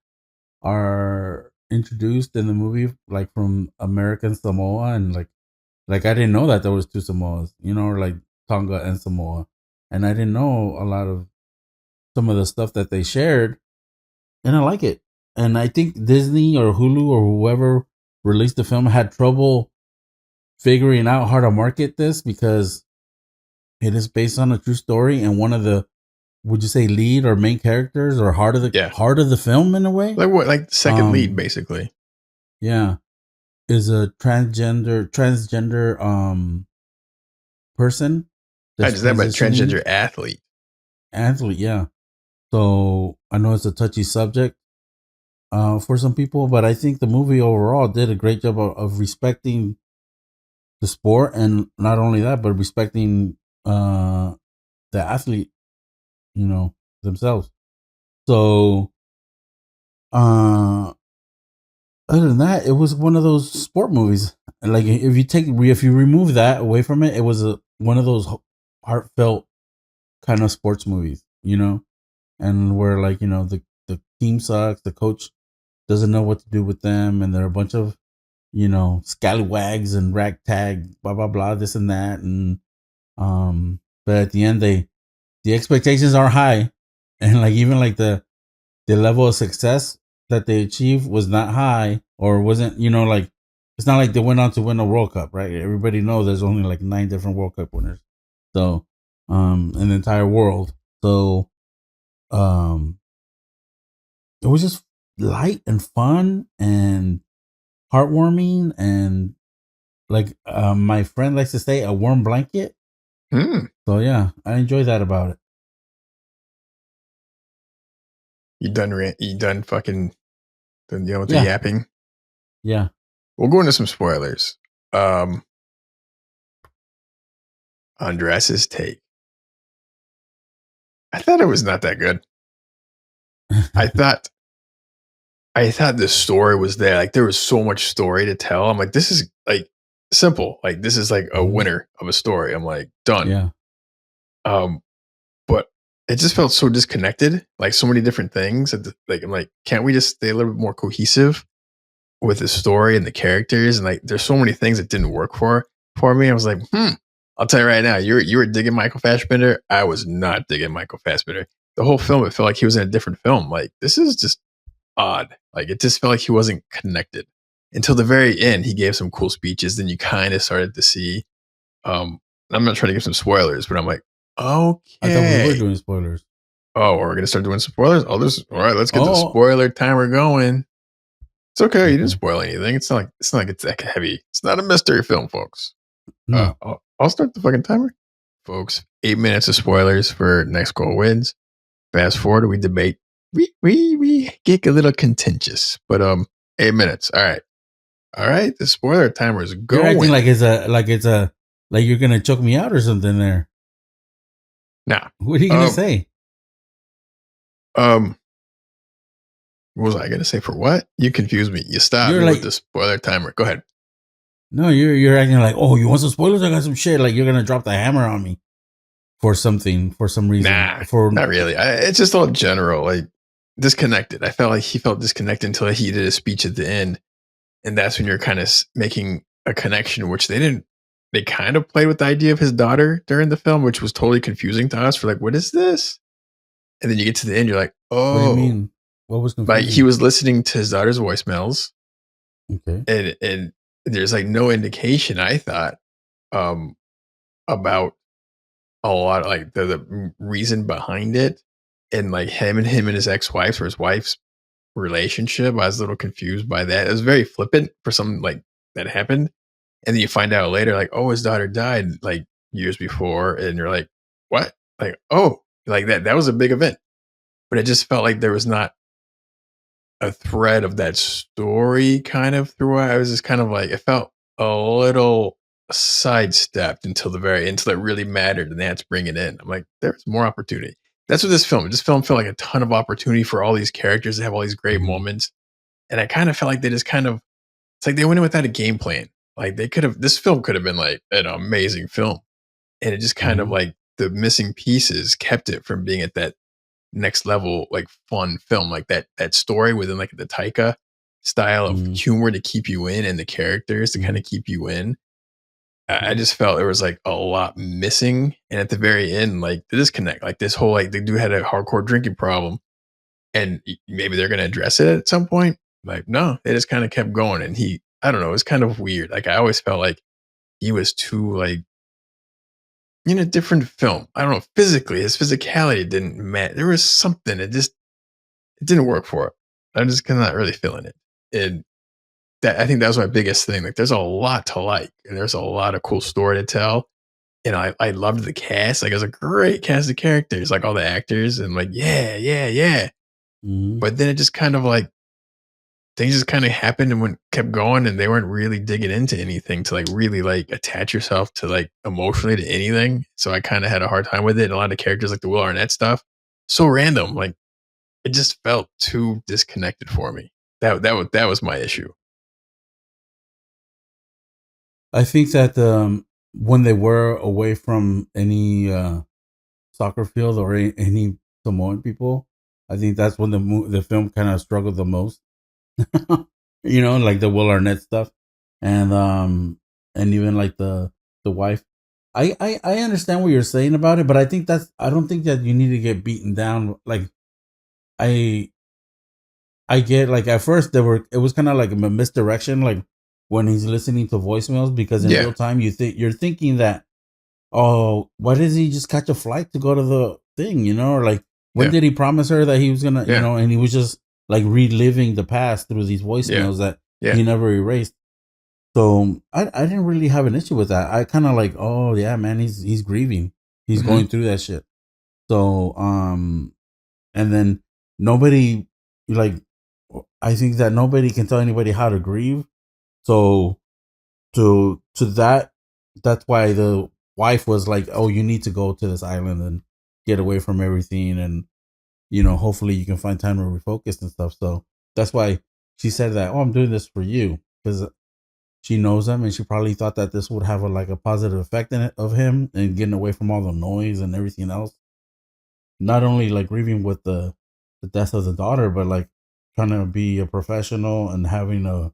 are introduced in the movie, like from American Samoa, and like I didn't know that there was two Samoas, you know, like Tonga and Samoa, and I didn't know a lot of some of the stuff that they shared, and I like it. And I think Disney or Hulu or whoever released the film had trouble figuring out how to market this because it is based on a true story, and one of the, would you say, lead or main characters or heart of the film in a way? Like what? Like the second lead, basically. Yeah, is a transgender person. Is that by transgender athlete? Athlete, yeah. So I know it's a touchy subject for some people, but I think the movie overall did a great job of respecting the sport, and not only that, but respecting the athlete, you know, themselves. So other than that, it was one of those sport movies. Like if you remove that away from it, it was one of those heartfelt kind of sports movies, you know, and where, like, you know, the team sucks, the coach doesn't know what to do with them, and they're a bunch of, you know, scallywags and ragtag, blah blah blah, this and that, and but at the end the expectations are high, and like even like the level of success that they achieved was not high, or wasn't, you know, like it's not like they went on to win a World Cup, right? Everybody knows there's only like 9 different World Cup winners, so in the entire world. So it was just light and fun and heartwarming, and like my friend likes to say, a warm blanket. So yeah, I enjoy that about it. You done fucking the yapping? Yeah. We'll go into some spoilers. Andres's take. I thought it was not that good. I thought the story was there. Like there was so much story to tell. I'm like, this is like simple. Like this is like a winner of a story. I'm like, done. Yeah. But it just felt so disconnected. Like so many different things. Like I'm like, can't we just stay a little bit more cohesive with the story and the characters? And like, there's so many things that didn't work for me. I was like, I'll tell you right now, you were digging Michael Fassbender. I was not digging Michael Fassbender. The whole film, it felt like he was in a different film. Like this is just odd. Like it just felt like he wasn't connected until the very end. He gave some cool speeches. Then you kind of started to see. I'm not trying to give some spoilers, but I'm like, okay. I thought we were doing spoilers. Oh, we're gonna start doing spoilers. All right. Let's get the spoiler timer going. It's okay. You didn't spoil anything. It's not like it's that heavy. It's not a mystery film, folks. No. I'll start the fucking timer, folks. 8 minutes of spoilers for Next Goal Wins. Fast forward, we debate. We get a little contentious, but 8 minutes. All right. The spoiler timer is going. You're acting like you're gonna choke me out or something there. Nah. What are you gonna say? What was I gonna say for what? You confused me. You stopped me with the spoiler timer. Go ahead. No, you're acting like, oh, you want some spoilers? I got some shit. Like you're gonna drop the hammer on me for something, for some reason. Nah, not really. It's just all general, like disconnected. I felt like he felt disconnected until he did a speech at the end, and that's when you're kind of making a connection, which they didn't they kind of played with the idea of his daughter during the film, which was totally confusing to us. We're like, "What is this?" And then you get to the end, you're like, What do you "Oh." mean? What was Like, he confusing? was listening to his daughter's voicemails, Okay. and there's, like, no indication, I thought, um, about a lot of, like, the reason behind it, and, like, him and his ex-wife or his wife's relationship. I was a little confused by that. It was very flippant for something, like, that happened, and then you find out later, like, oh, his daughter died, like, years before, and you're like, "What?" Like, "Oh," like, that was a big event, but it just felt like there was not a thread of that story kind of throughout. I was just kind of like, it felt a little sidestepped until the very until it really mattered, and they had to bring it in. I'm like, there's more opportunity. That's what this film felt like, a ton of opportunity for all these characters to have all these great Mhm. moments, and I kind of felt like they just kind of it's like they went in without a game plan. Like, they could have this film could have been like an amazing film, and it just kind of Mhm. like the missing pieces kept it from being at that next level, like, fun film, like that story within, like, the Taika style of Mhm. humor to keep you in and the characters to kinda Mhm. keep you in. I Mhm. just felt there was, like, a lot missing, and at the very end, like, the disconnect, like, this whole, like, the dude had a hardcore drinking problem, and maybe they're gonna address it at some point. Like, no, they just kinda kept going, and I don't know, it was kind of weird. Like, I always felt like he was too, like, in a different film. I don't know, physically, his physicality didn't match. There was something, it didn't work for it. I'm just kinda not really feeling it. And that I think that was my biggest thing. Like, there's a lot to like, and there's a lot of cool story to tell. And I loved the cast. Like, it was a great cast of characters, like all the actors, and like, yeah, yeah, yeah. Mhm. But then it just kind of like things just kind of happened and went kept going, and they weren't really digging into anything to like really like attach yourself to like emotionally to anything. So I kind of had a hard time with it. And a lot of characters like the Will Arnett stuff, so random. Like, it just felt too disconnected for me. That was my issue. I think that when they were away from any soccer field or any Samoan people, I think that's when the film kind of struggled the most. Like the Will Arnett stuff, and and even like the wife. I understand what you're saying about it, but I don't think that you need to get beaten down. Like I I get like at first it was kind of like a misdirection, like when he's listening to voicemails because in Yeah, real time you're thinking that, oh, why does he just catch a flight to go to the thing, or like when yeah, did he promise her that he was gonna, yeah, and he was just like reliving the past through these yeah, voicemails that yeah. he never erased. So I didn't really have an issue with that. I kind of like, oh yeah, man, he's grieving, he's Mhm. going through that shit. So and then nobody like I think that nobody can tell anybody how to grieve. So to that's why the wife was like, "Oh, you need to go to this island and get away from everything, and hopefully you can find time to refocus and stuff." So that's why she said that. Oh, I'm doing this for you because she knows him, and she probably thought that this would have a positive effect in it of him and getting away from all the noise and everything else. Not only like grieving with the death of the daughter, but like trying to be a professional and having a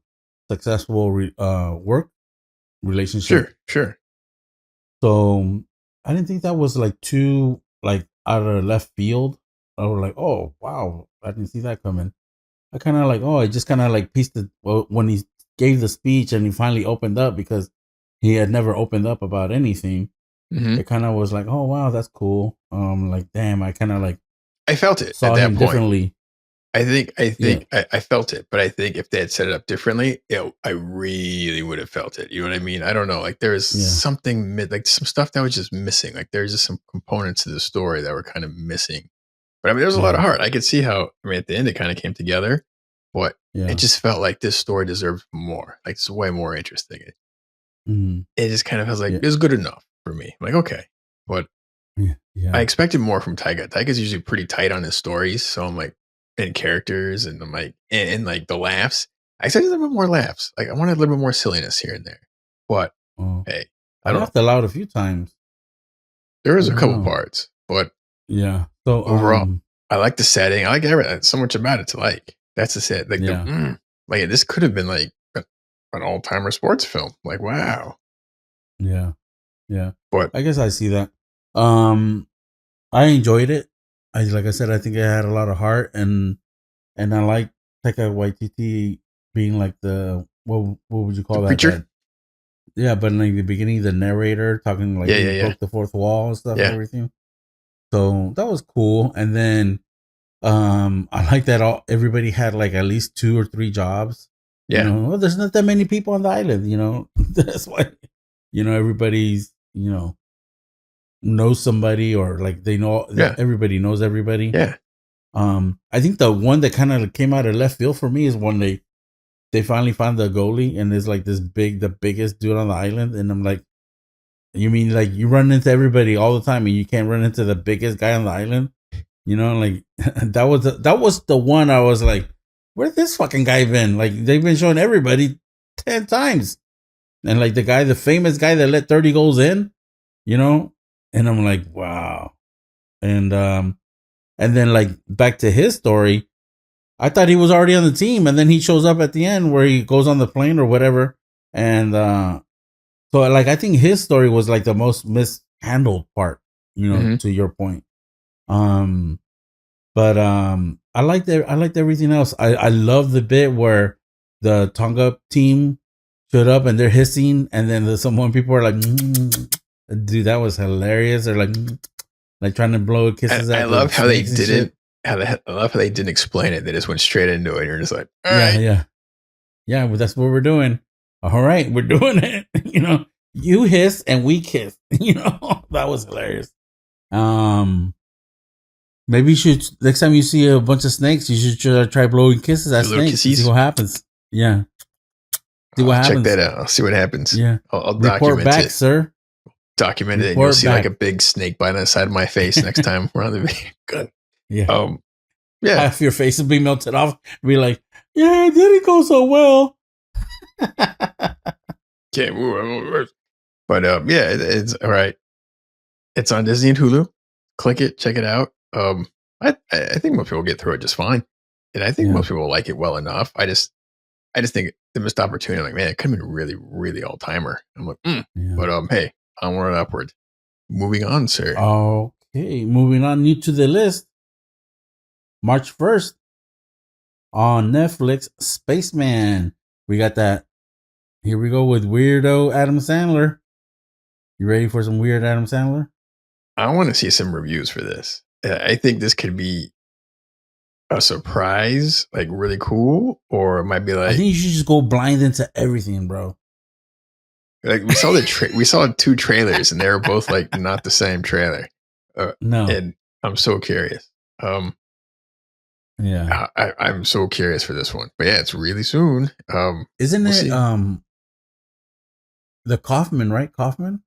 successful work relationship. Sure, sure. So I didn't think that was like too like out of left field. I was like, oh wow, I didn't see that coming. I kind of like, oh, I just kind of like pieced it when he gave the speech and he finally opened up because he had never opened up about anything. Mhm. It kind of was like, oh wow, that's cool. Like damn, I kind of like I felt it at saw that him point. differently. Yeah, I felt it, but I think if they had set it up differently, I really would have felt it. You know what I mean? I don't know. Like, there was yeah, something like some stuff that was just missing. Like, there's just some components to the story that were kind of missing. But I mean, there's a lot of yeah, heart. I could see how. I mean, at the end, it kind of came together, but it yeah, just felt like this story deserved more. Like, it's way more interesting. mm, It just kind of feels like yeah, it was good enough for me. I'm like, okay, but yeah, I yeah, expected more from Tyga. Tyga's usually pretty tight on his stories, so I'm like, and characters, and I'm like, and like the laughs. I expected a little bit more laughs. Like, I wanted a little bit more silliness here and there. But oh, hey, I I don't know. laughed aloud a few times. There I was a don't couple know. parts, but Yeah. So overall, I like the setting. I like everything. So much about it to like. That's the set. Like yeah. like this could have been like an all timer sports film. Like, wow. Yeah. Yeah. But I guess I see that. I enjoyed it. Like I said, I think it had a lot of heart, and I like Taika Waititi being like the what would you the call that? preacher, Yeah, but in like the beginning, the narrator talking like he broke the fourth wall and stuff and everything. So that was cool. And then I like that everybody had like at least 2 or 3 jobs. Yeah. You know, well, there's not that many people on the island, you know. That's why, you know, everybody's, you know, knows somebody, or like they know everybody knows everybody. Yeah. I think the one that kind of came out of left field for me is when they finally found the goalie, and there's like the biggest dude on the island, and I'm like, you mean like you run into everybody all the time and you can't run into the biggest guy on the island? You know, like that was the one I was like, where's this fucking guy been? Like they've been showing everybody 10 times. And like the famous guy that let 30 goals in, you know? And I'm like, wow. And then like back to his story, I thought he was already on the team, and then he shows up at the end where he goes on the plane or whatever. And so like I think his story was like the most mishandled part, you know, to your point. But I liked everything else. I love the bit where the Tonga team showed up and they're hissing, and then some people are like, dude, that was hilarious. They're like trying to blow kisses at. I love how they didn't. I love how they didn't explain it. They just went straight into it. You're just like, all right. Yeah. Well, that's what we're doing. All right, we're doing it. You know, you hiss and we kiss. You know, that was hilarious. Maybe you should, next time you see a bunch of snakes, you should try blowing kisses at snakes. See what happens. Yeah. See what happens. Check that out. I'll see what happens. Yeah. I'll document back, it, sir. Document it, and you'll see like a big snake bite on the side of my face next time we're on the video. Good. Yeah. Yeah. Half your face will be melted off. Be like, yeah, it didn't go so well. Can't move. But yeah, it's all right. It's on Disney and Hulu. Click it, check it out. I think most people get through it just fine, and I think most people will like it well enough. I just think the missed opportunity. I'm like, man, it could have been really, really all timer. I'm like, but hey, onward and upward. Moving on, sir. Okay, moving on. New to the list. March 1st on Netflix, Spaceman. We got that. Here we go with weirdo Adam Sandler. You ready for some weird Adam Sandler? I want to see some reviews for this. I think this could be a surprise, like really cool, or it might be like, I think you should just go blind into everything, bro. Like we saw we saw 2 trailers, and they were both like not the same trailer. No, and I'm so curious. Yeah, I'm so curious for this one. But yeah, it's really soon. Isn't it the Kaufman, right? Kaufman?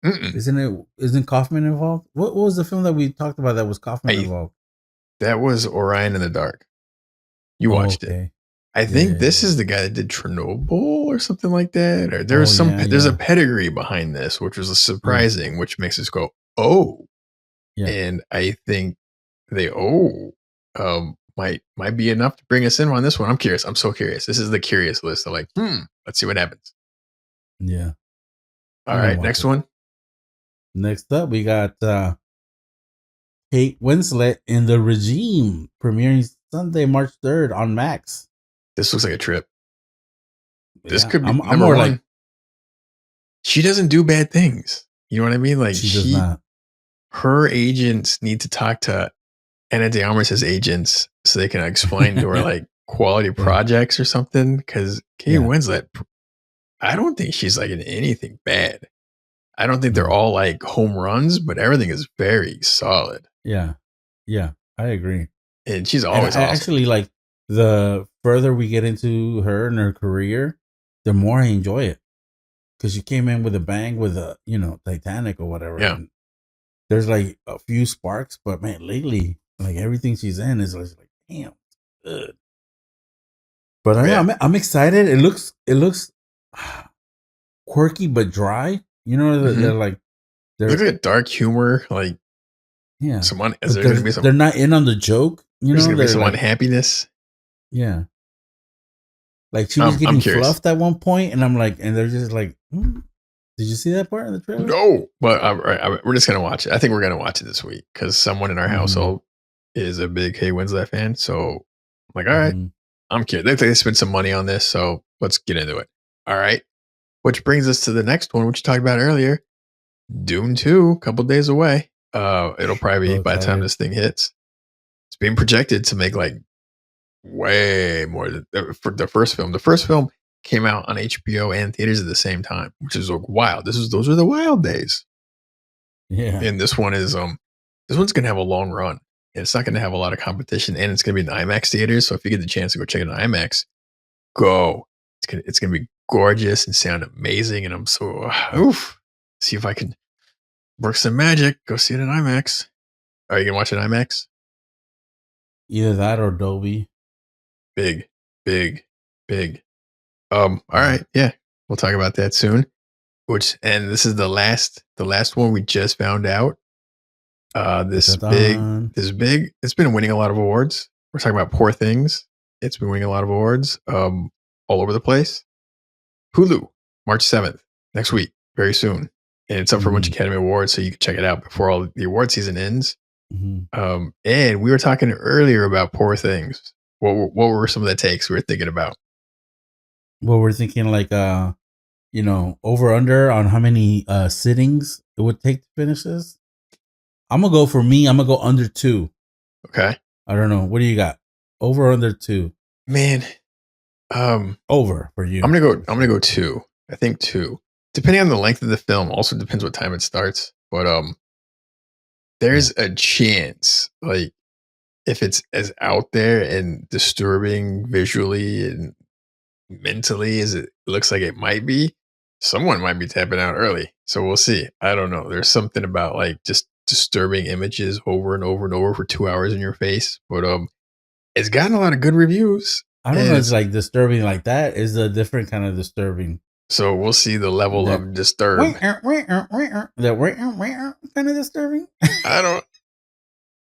Isn't Kaufman involved? What was the film that we talked about that was Kaufman involved? That was Orion in the Dark. You watched it. I think this is the guy that did Chernobyl or something like that. Or there's there's a pedigree behind this, which was surprising, which makes us go, oh. Yeah. And I think they might be enough to bring us in on this one. I'm curious. I'm so curious. This is the curious list. I'm like, let's see what happens. Yeah. All right, next one. Next up, we got Kate Winslet in The Regime, premiering Sunday, March 3rd on Max. This looks like a trip. This could be I'm more one. Like, she doesn't do bad things. You know what I mean? Like she does not. Her agents need to talk to Ana de Armas' agents so they can explain to her like quality projects or something. Because Kate Winslet, I don't think she's like in anything bad. I don't think they're all like home runs, but everything is very solid. Yeah. Yeah, I agree. And she's always awesome. Actually, like the further we get into her and her career, the more I enjoy it. Because she came in with a bang with Titanic or whatever. Yeah. And there's like a few sparks, but man, lately, like everything she's in is like damn, good. But I'm excited. It looks quirky but dry. You know, they're like look at dark humor, like someone. Is there going to be some? They're not in on the joke. You know, there's going to be some unhappiness. Yeah, like she was getting fluffed at one point, and I'm like, and they're just like, Did you see that part in the trailer? No, but we're just gonna watch it. I think we're gonna watch it this week because someone in our household is a big Kate Winslet fan. So I'm like, all right, I'm curious. They spent some money on this, so let's get into it. All right. Which brings us to the next one, which you talked about earlier. Dune 2, a couple days away. It'll probably be by the time this thing hits. It's being projected to make like way more than for the first film. The first film came out on HBO and theaters at the same time, which is like wild. Those are the wild days. Yeah. And this one's gonna have a long run. And it's not gonna have a lot of competition, and it's gonna be in IMAX theaters. So if you get the chance to go check it in IMAX, go. It's gonna be gorgeous and sound amazing. And I'm so see if I can work some magic. Go see it in IMAX. Are you gonna watch it in IMAX? Either that or Dolby. Big. All right, yeah. We'll talk about that soon. And this is the last one we just found out. This big, it's been winning a lot of awards. We're talking about Poor Things. It's been winning a lot of awards all over the place. Hulu, March 7th, next week, very soon. And it's up for a bunch of Academy Awards, so you can check it out before all the award season ends. And we were talking earlier about Poor Things. What were some of the takes we were thinking about? Well, we're thinking like, over under on how many sittings it would take to finish this. I'm going to go under 2. Okay. I don't know. What do you got? Over or under 2? Man. Over for you. I'm going to go 2. I think 2. Depending on the length of the film, also depends what time it starts. But there's a chance, like, if it's as out there and disturbing visually and mentally as it looks like it might be, someone might be tapping out early. So we'll see. I don't know. There's something about like just disturbing images over and over and over for 2 hours in your face. But it's gotten a lot of good reviews. I don't know. It's like disturbing like that is a different kind of disturbing. So we'll see the level of disturb. That kind of disturbing. I don't.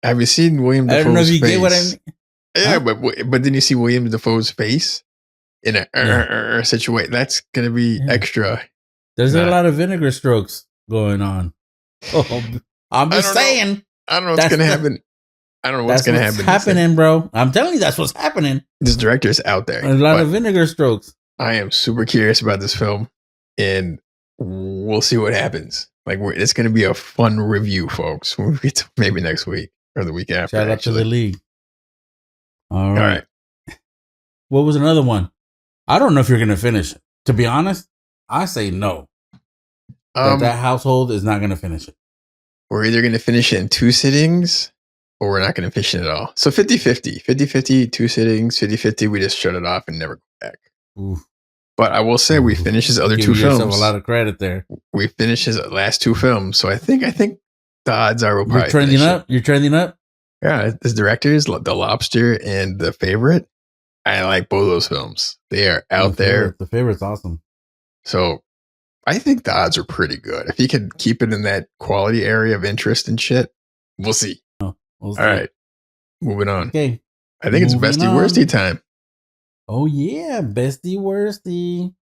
Have you seen William Dafoe's face? I don't know if you get what I mean. Yeah, but then you see William Dafoe's face in a situation. That's gonna be extra. There's a lot of vinegar strokes going on. Oh, I'm just saying. I don't know what's gonna happen. I don't know what's gonna happen. Happening, bro. I'm telling you, that's what's happening. This director's out there. A lot of vinegar strokes. I am super curious about this film, and we'll see what happens. Like, it's going to be a fun review, folks. When we get to maybe next week or the week after. Shout out to the league. All right. What was another one? I don't know if you're going to finish it. To be honest, I say no. That household is not going to finish it. We're either going to finish it in 2 sittings, or we're not going to finish it at all. So 50-50. 50-50, 2 sittings. 50-50, we just shut it off and never go back. Oof. But I will say we finished his other 2 films. A lot of credit there. We finished his last 2 films, so I think the odds are we'll probably You're trending up. You're trending up. Yeah, his directors, The Lobster and The Favorite. I like both of those films. They are out there. The Favorite's awesome. So I think the odds are pretty good. If he can keep it in that quality area of interest and shit, we'll see. All right, moving on. Okay, I think it's Bestie Worstie time. Oh, yeah. Bestie Worstie.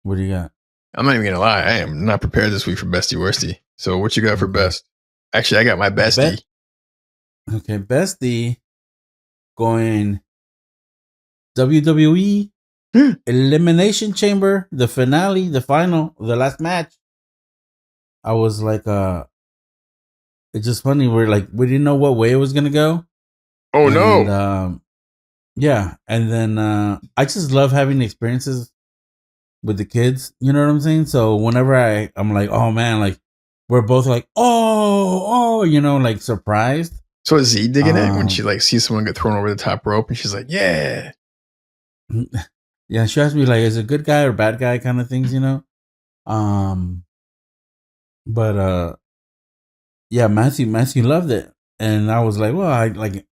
What do you got? I'm not even going to lie. I am not prepared this week for Bestie Worstie. So what you got for best? Actually, I got my bestie. Okay, Bestie going WWE Elimination Chamber, the finale, the final, the last match. I was like, it's just funny. We didn't know what way it was going to go. Oh, no. Yeah, and then I just love having experiences with the kids. You know what I'm saying? So whenever I'm like, oh man, like we're both like, oh, like surprised. So is Z digging it when she like sees someone get thrown over the top rope and she's like, yeah. Yeah, she asked me like, is it good guy or bad guy kind of things, But yeah, Matthew loved it, and I was like, well, I like.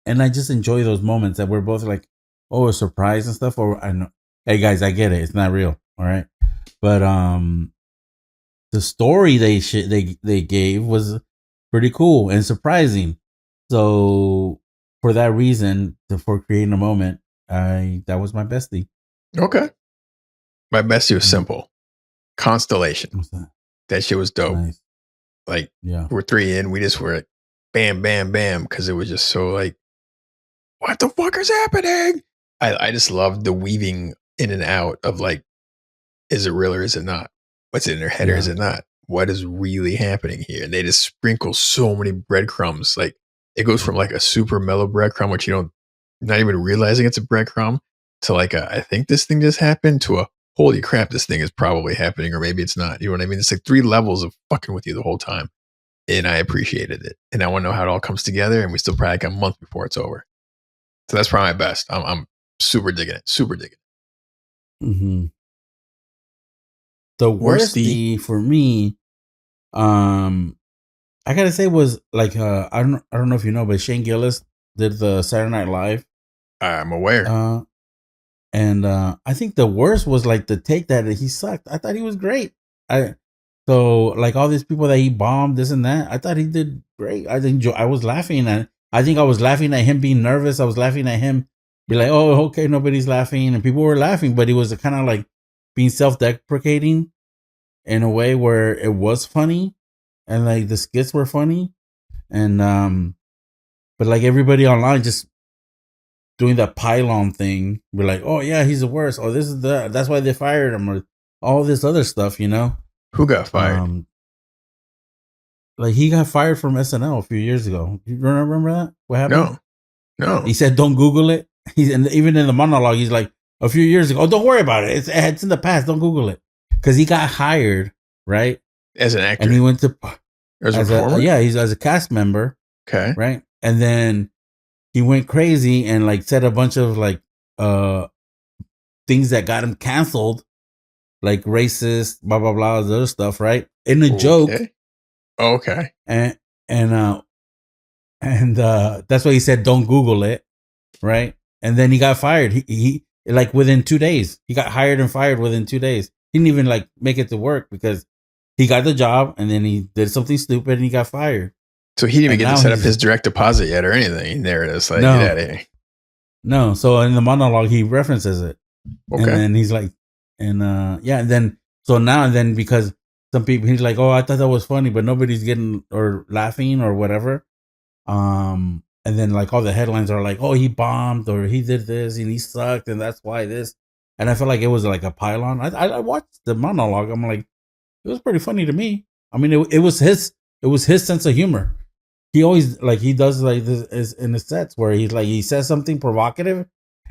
And I just enjoy those moments that we're both like, oh, a surprise and stuff. Or I know, hey guys, I get it. It's not real. All right. But the story they gave was pretty cool and surprising. So for that reason, for creating a moment, that was my bestie. Okay. My bestie was simple. Constellation. What's that? That shit was dope. Nice. Like, Yeah. we're 3 in. We just were like, bam, bam, bam. Because it was just so like, what the fuck is happening? I just loved the weaving in and out of like, is it real or is it not? What's in their head or is it not? What is really happening here? And they just sprinkle so many breadcrumbs. Like, it goes from like a super mellow breadcrumb, which you don't, not even realizing it's a breadcrumb, to like a, I think this thing just happened, to a, holy crap, this thing is probably happening, or maybe it's not. You know what I mean? It's like 3 levels of fucking with you the whole time. And I appreciated it. And I want to know how it all comes together. And we still probably like a month before it's over. So that's probably my best. I'm super digging it. Super digging it. Mm-hmm. The Worstie for me, I gotta say was like I don't know if you know, but Shane Gillis did the Saturday Night Live. I'm aware. And I think the worst was like the take that he sucked. I thought he was great. So like all these people that he bombed, this and that, I thought he did great. I was laughing at. I think I was laughing at him being nervous. I was laughing at him be like, oh, okay, nobody's laughing, and people were laughing, but he was kind of like being self-deprecating in a way where it was funny, and like the skits were funny, and but like everybody online just doing that pylon thing, we're like, oh yeah, he's the worst. Oh, this is that's why they fired him, or all this other stuff, you know. Who got fired? Like he got fired from SNL a few years ago. You remember that? What happened? No. He said, "Don't Google it." Even in the monologue, he's like, a few years ago, "Oh, don't worry about it. It's in the past. Don't Google it." Because he got hired, right, as an actor, and he went to as a performer. He's as a cast member. Okay, right, and then he went crazy and like said a bunch of like things that got him canceled, like racist, blah blah blah, other stuff, right? In a joke. Okay. And that's why he said, "Don't Google it," right? And then he got fired. He like within 2 days, he got hired and fired within 2 days. He didn't even like make it to work because he got the job and then he did something stupid and he got fired. So he didn't even get to set up his direct deposit yet or anything. There it is. Like, get out of here. No. So in the monologue, he references it. Okay. And then he's like, and then so now and then because some people, he's like, oh, I thought that was funny, but nobody's getting or laughing or whatever. And then like all the headlines are like, oh, he bombed or he did this and he sucked and that's why this. And I felt like it was like a pylon. I watched the monologue. I'm like, it was pretty funny to me. I mean, it was his sense of humor. He always like he does like this is in the sets where he's like he says something provocative,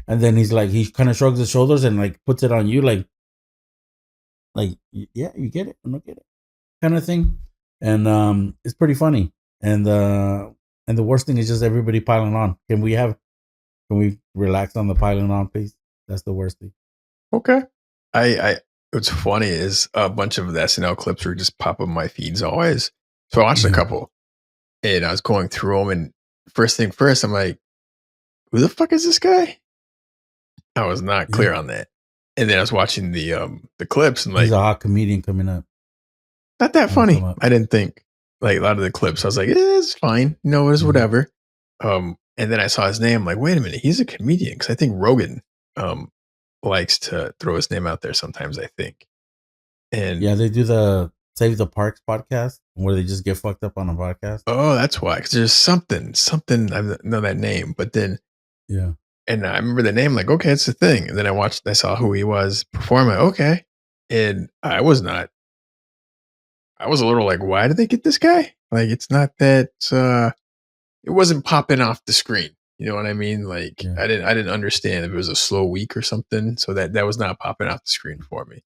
and then he's like he kind of shrugs his shoulders and like puts it on you like yeah, you get it, I don't get it, kind of thing. And it's pretty funny. And the worst thing is just everybody piling on. Can we relax on the piling on, please? That's the worst thing. Okay. What's funny is a bunch of the SNL clips were just pop up in my feeds always. So I watched a couple, and I was going through them, and first thing first, I'm like, who the fuck is this guy? I was not clear on that. And then I was watching the clips and like, he's a hot comedian coming up. Not that funny. I didn't think. Like a lot of the clips, I was like, it's fine. No, it's whatever. And then I saw his name. I'm like, wait a minute, he's a comedian. Because I think Rogan likes to throw his name out there sometimes, I think. And yeah, they do the Save the Parks podcast where they just get fucked up on a podcast. Oh, that's why. Because there's something. I know that name. But then, yeah. And I remember the name, like, okay, it's the thing. And then I saw who he was performing. Okay. And I was a little like, why did they get this guy? Like, it's not that, it wasn't popping off the screen. You know what I mean? Like, I didn't understand if it was a slow week or something. So that was not popping off the screen for me.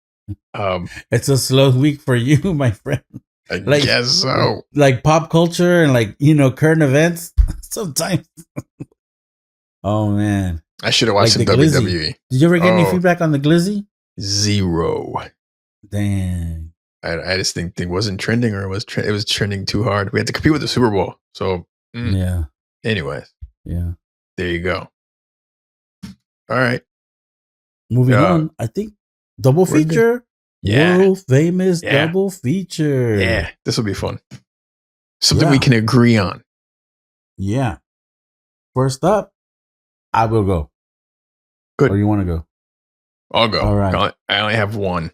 It's a slow week for you, my friend. I guess so. Like pop culture and like, current events sometimes. Oh man. I should have watched some WWE. Did you ever get any feedback on the Glizzy? Zero. Dang. I just think it wasn't trending, or it was trending too hard. We had to compete with the Super Bowl. So yeah. Anyways. Yeah. There you go. All right. Moving on. I think double feature. Good. Yeah. World famous double feature. Yeah. This will be fun. Something we can agree on. Yeah. First up, I will go. Good. Or you want to go? I'll go. All right. I only have one.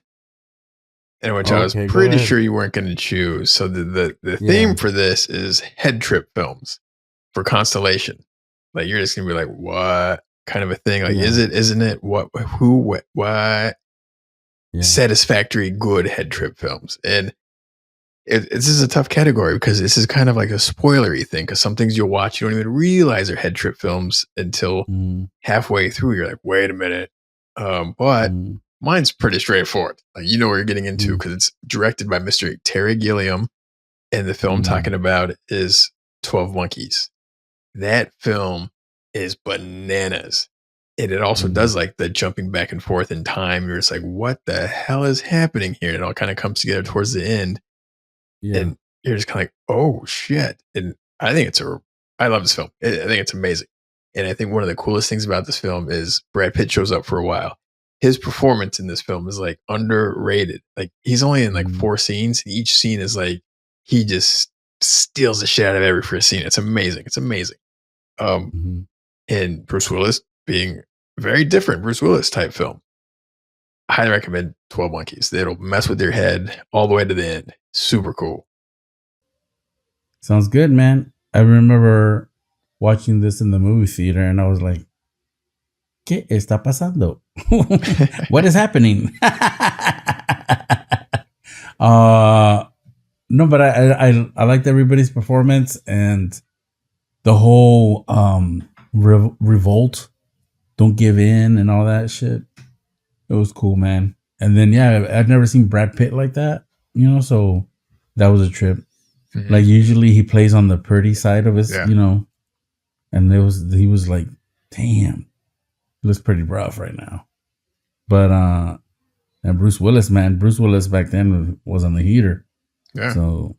and which I was pretty sure you weren't going to choose. So the theme for this is head trip films for Constellation. Like you're just gonna be like, what kind of a thing? Like, is it? Isn't it? What? Who? What? Yeah. Satisfactory, good head trip films, and this is a tough category because this is kind of like a spoilery thing. Because some things you'll watch, you don't even realize they're head trip films until halfway through. You're like, wait a minute, but. Mine's pretty straightforward. Like you know what you're getting into because it's directed by Mr. Terry Gilliam, and the film talking about is 12 Monkeys. That film is bananas. And it also does like the jumping back and forth in time. You're just like, what the hell is happening here? And it all kind of comes together towards the end. Yeah. And you're just kind of like, oh shit. And I think I love this film. I think it's amazing. And I think one of the coolest things about this film is Brad Pitt shows up for a while. His performance in this film is like underrated. Like he's only in like 4 scenes. And each scene is like, he just steals the shit out of every first scene. It's amazing. It's amazing. And Bruce Willis being very different, Bruce Willis type film. I highly recommend 12 Monkeys. It'll mess with your head all the way to the end. Super cool. Sounds good, man. I remember watching this in the movie theater and I was like, ¿Qué está pasando? What is happening? No, but I liked everybody's performance and the whole revolt, don't give in and all that shit. It was cool, man. And then I've never seen Brad Pitt like that, so that was a trip. Like usually he plays on the pretty side of his, and he was like, damn. It looks pretty rough right now. But and Bruce Willis back then was on the heater. Yeah. So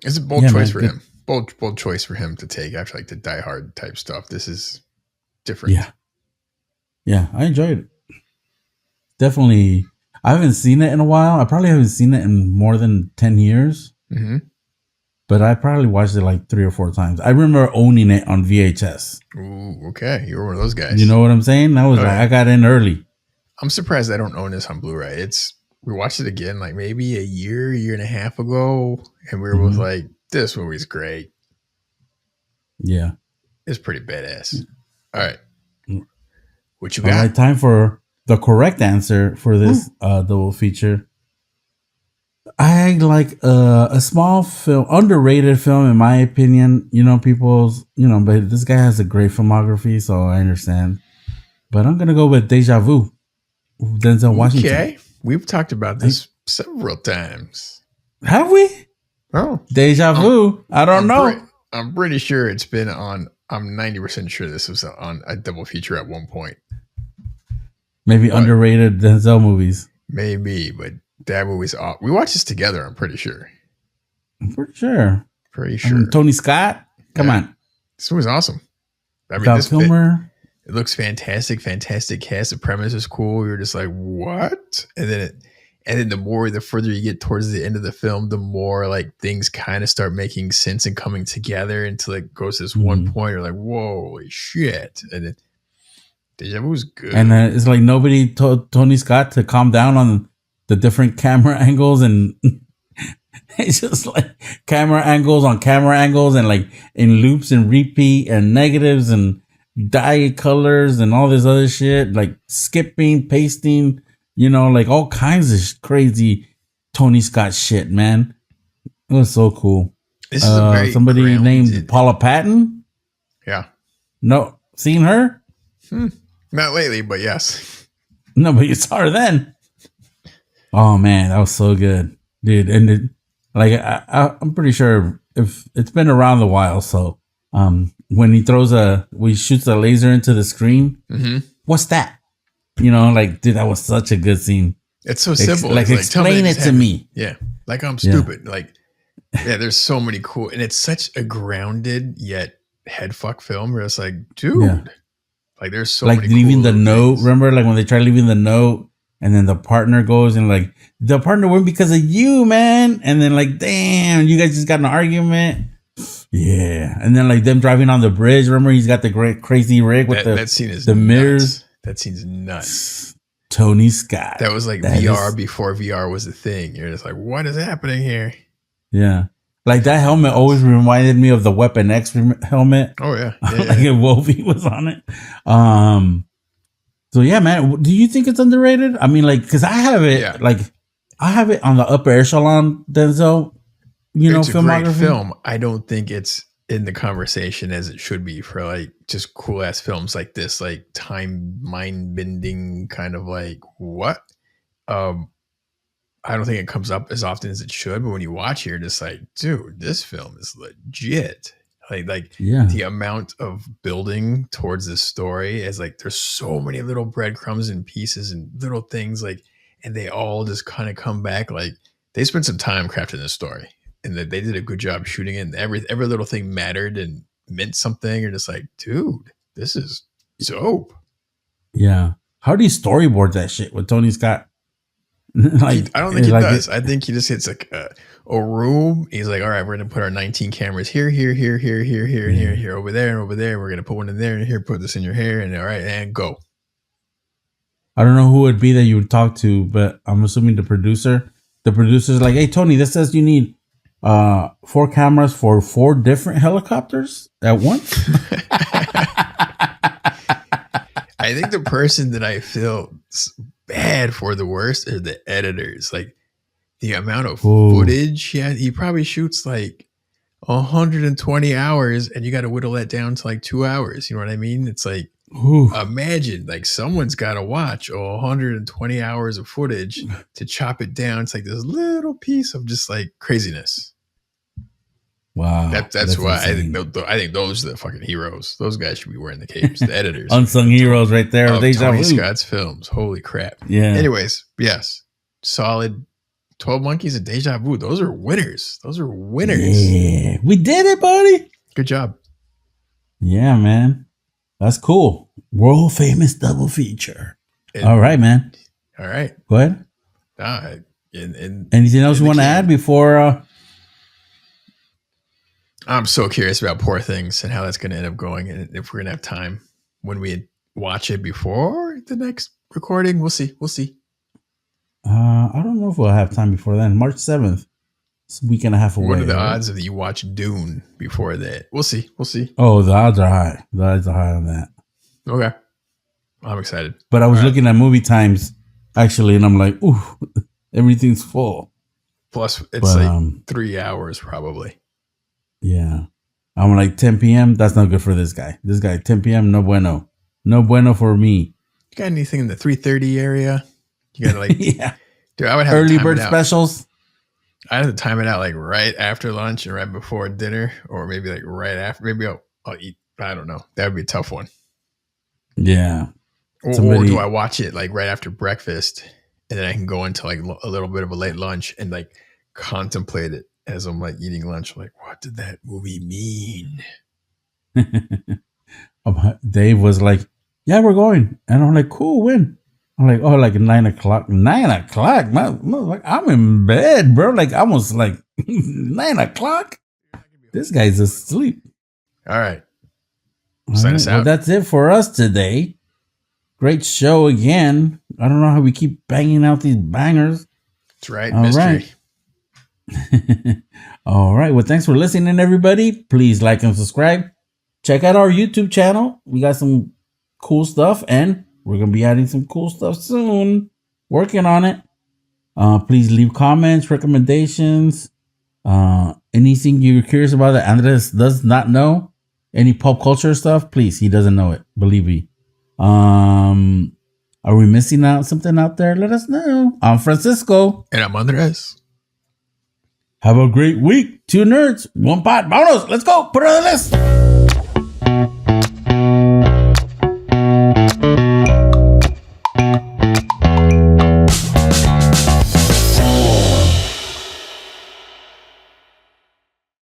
it's a bold choice for him. Bold choice for him to take after like the Die Hard type stuff. This is different. Yeah. Yeah, I enjoyed it. Definitely. I haven't seen it in a while. I probably haven't seen it in more than 10 years. But I probably watched it like 3 or 4 times. I remember owning it on VHS. Ooh, okay. You were one of those guys. You know what I'm saying? That was I got in early. I'm surprised I don't own this on Blu-ray. We watched it again like maybe a year and a half ago. And we were both like, this movie's great. Yeah. It's pretty badass. All right. What you got? All right, time for the correct answer for this double feature. I like a small film, underrated film in my opinion. But this guy has a great filmography, so I understand. But I'm gonna go with Deja Vu, Denzel Washington. Okay, we've talked about this several times. Have we? Oh, Deja Vu. I don't know. I'm pretty sure it's been on. I'm 90% sure this was on a double feature at one point. Maybe underrated Denzel movies. Maybe, but. That movie's off. We watched this together, I'm pretty sure. Pretty sure. Tony Scott? Come on. This movie's awesome. I mean, Val Kilmer. It looks fantastic. Fantastic cast. The premise is cool. You're just like, what? And then the further you get towards the end of the film, the more like things kind of start making sense and coming together until it goes to this one point. You're like, whoa, holy shit. And then Deja Vu's good. And it's like nobody told Tony Scott to calm down on the different camera angles, and it's just like camera angles on camera angles and like in loops and repeat and negatives and dye colors and all this other shit, like skipping, pasting, like all kinds of crazy Tony Scott shit, man. It was so cool. This is a very somebody named Paula Patton. Yeah. No, seen her? Not lately, but yes. No, but you saw her then. Oh man, that was so good, dude. And I'm pretty sure if it's been around a while. So, when he shoots a laser into the screen, what's that? Dude, that was such a good scene. It's so simple. Explain it to me. Yeah. Like I'm stupid. Yeah. There's so many cool, and it's such a grounded yet headfuck film where it's like, dude, like there's so many leaving cool the note. things. Remember, like when they try leaving the note. And then the partner goes and like, the partner went because of you, man. And then like, damn, you guys just got in an argument. Yeah. And then like them driving on the bridge. Remember, he's got the great crazy rig with that scene is the mirrors. That scene's nuts. Tony Scott. That was like VR before VR was a thing. You're just like, what is happening here? Yeah. Like that helmet always reminded me of the Weapon X helmet. Oh yeah. Like if Wolfie was on it. So yeah, man. Do you think it's underrated? I mean, like, because I have it, like, I have it on the upper echelon Denzel. It's a great film. I don't think it's in the conversation as it should be for like just cool ass films like this, like time mind bending kind of like what. I don't think it comes up as often as it should, but when you watch it, you're just like, dude, this film is legit. Like the amount of building towards this story is like there's so many little breadcrumbs and pieces and little things like, and they all just kind of come back. Like they spent some time crafting this story, and that they did a good job shooting it. And every little thing mattered and meant something. You're just like, dude, this is dope. Yeah. How do you storyboard that shit with Tony Scott? Like, I don't think he does. I think he just hits like a room. He's like, all right, we're going to put our 19 cameras here, here, here, here, here, here, and here, over there, and over there. We're going to put one in there and here, put this in your hair, and all right, and go. I don't know who it would be that you would talk to, but I'm assuming the producer. The producer's like, hey, Tony, this says you need 4 cameras for 4 different helicopters at once. I think the person that I feel bad for the worst are the editors. Like the amount of footage he probably shoots like 120 hours, and you got to whittle that down to like 2 hours. You know what I mean? It's like, imagine like someone's got to watch 120 hours of footage to chop it down. It's like this little piece of just like craziness. Wow, that's why insane. I think those are the fucking heroes. Those guys should be wearing the capes. The editors, unsung heroes, right there. Tony Scott's films. Holy crap! Yeah. Anyways, yes, solid. 12 Monkeys and Deja Vu. Those are winners. Yeah, we did it, buddy. Good job. Yeah, man, that's cool. World famous double feature. All right, man. All right. Go ahead. Anything else you want to add before? I'm so curious about Poor Things and how that's going to end up going, and if we're going to have time when we watch it before the next recording. We'll see. I don't know if we'll have time before then. March 7th. It's a week and a half away. What are the odds of you watch Dune before that? We'll see. Oh, the odds are high. The odds are high on that. Okay. I'm excited. But I was looking at movie times, actually, and I'm like, ooh, everything's full. Plus, it's like 3 hours probably. Yeah. I'm like 10 p.m. That's not good for this guy. 10 p.m. No bueno. No bueno for me. You got anything in the 3:30 area? You gotta like, yeah. Dude, I would have early bird specials. I have to time it out like right after lunch and right before dinner, or maybe like right after. Maybe I'll eat. I don't know. That would be a tough one. Yeah. Or do I watch it like right after breakfast, and then I can go into like a little bit of a late lunch and like contemplate it as I'm like eating lunch. I'm like, what did that movie mean? Dave was like, yeah, we're going. And I'm like, cool, when? I'm like, oh, like 9 o'clock. 9 o'clock? Like, I'm in bed, bro. Like, almost like 9 o'clock? This guy's asleep. All right. Sign us out. Well, that's it for us today. Great show again. I don't know how we keep banging out these bangers. That's right. Mystery. Right. All right. Well, thanks for listening, everybody. Please like and subscribe. Check out our YouTube channel. We got some cool stuff, and we're going to be adding some cool stuff soon. Working on it. Please leave comments, recommendations, anything you're curious about that Andres does not know. Any pop culture stuff, please. He doesn't know it. Believe me. Are we missing out something out there? Let us know. I'm Francisco. And I'm Andres. Have a great week. 2 nerds, 1 pot. Vámonos. Let's go. Put it on the list.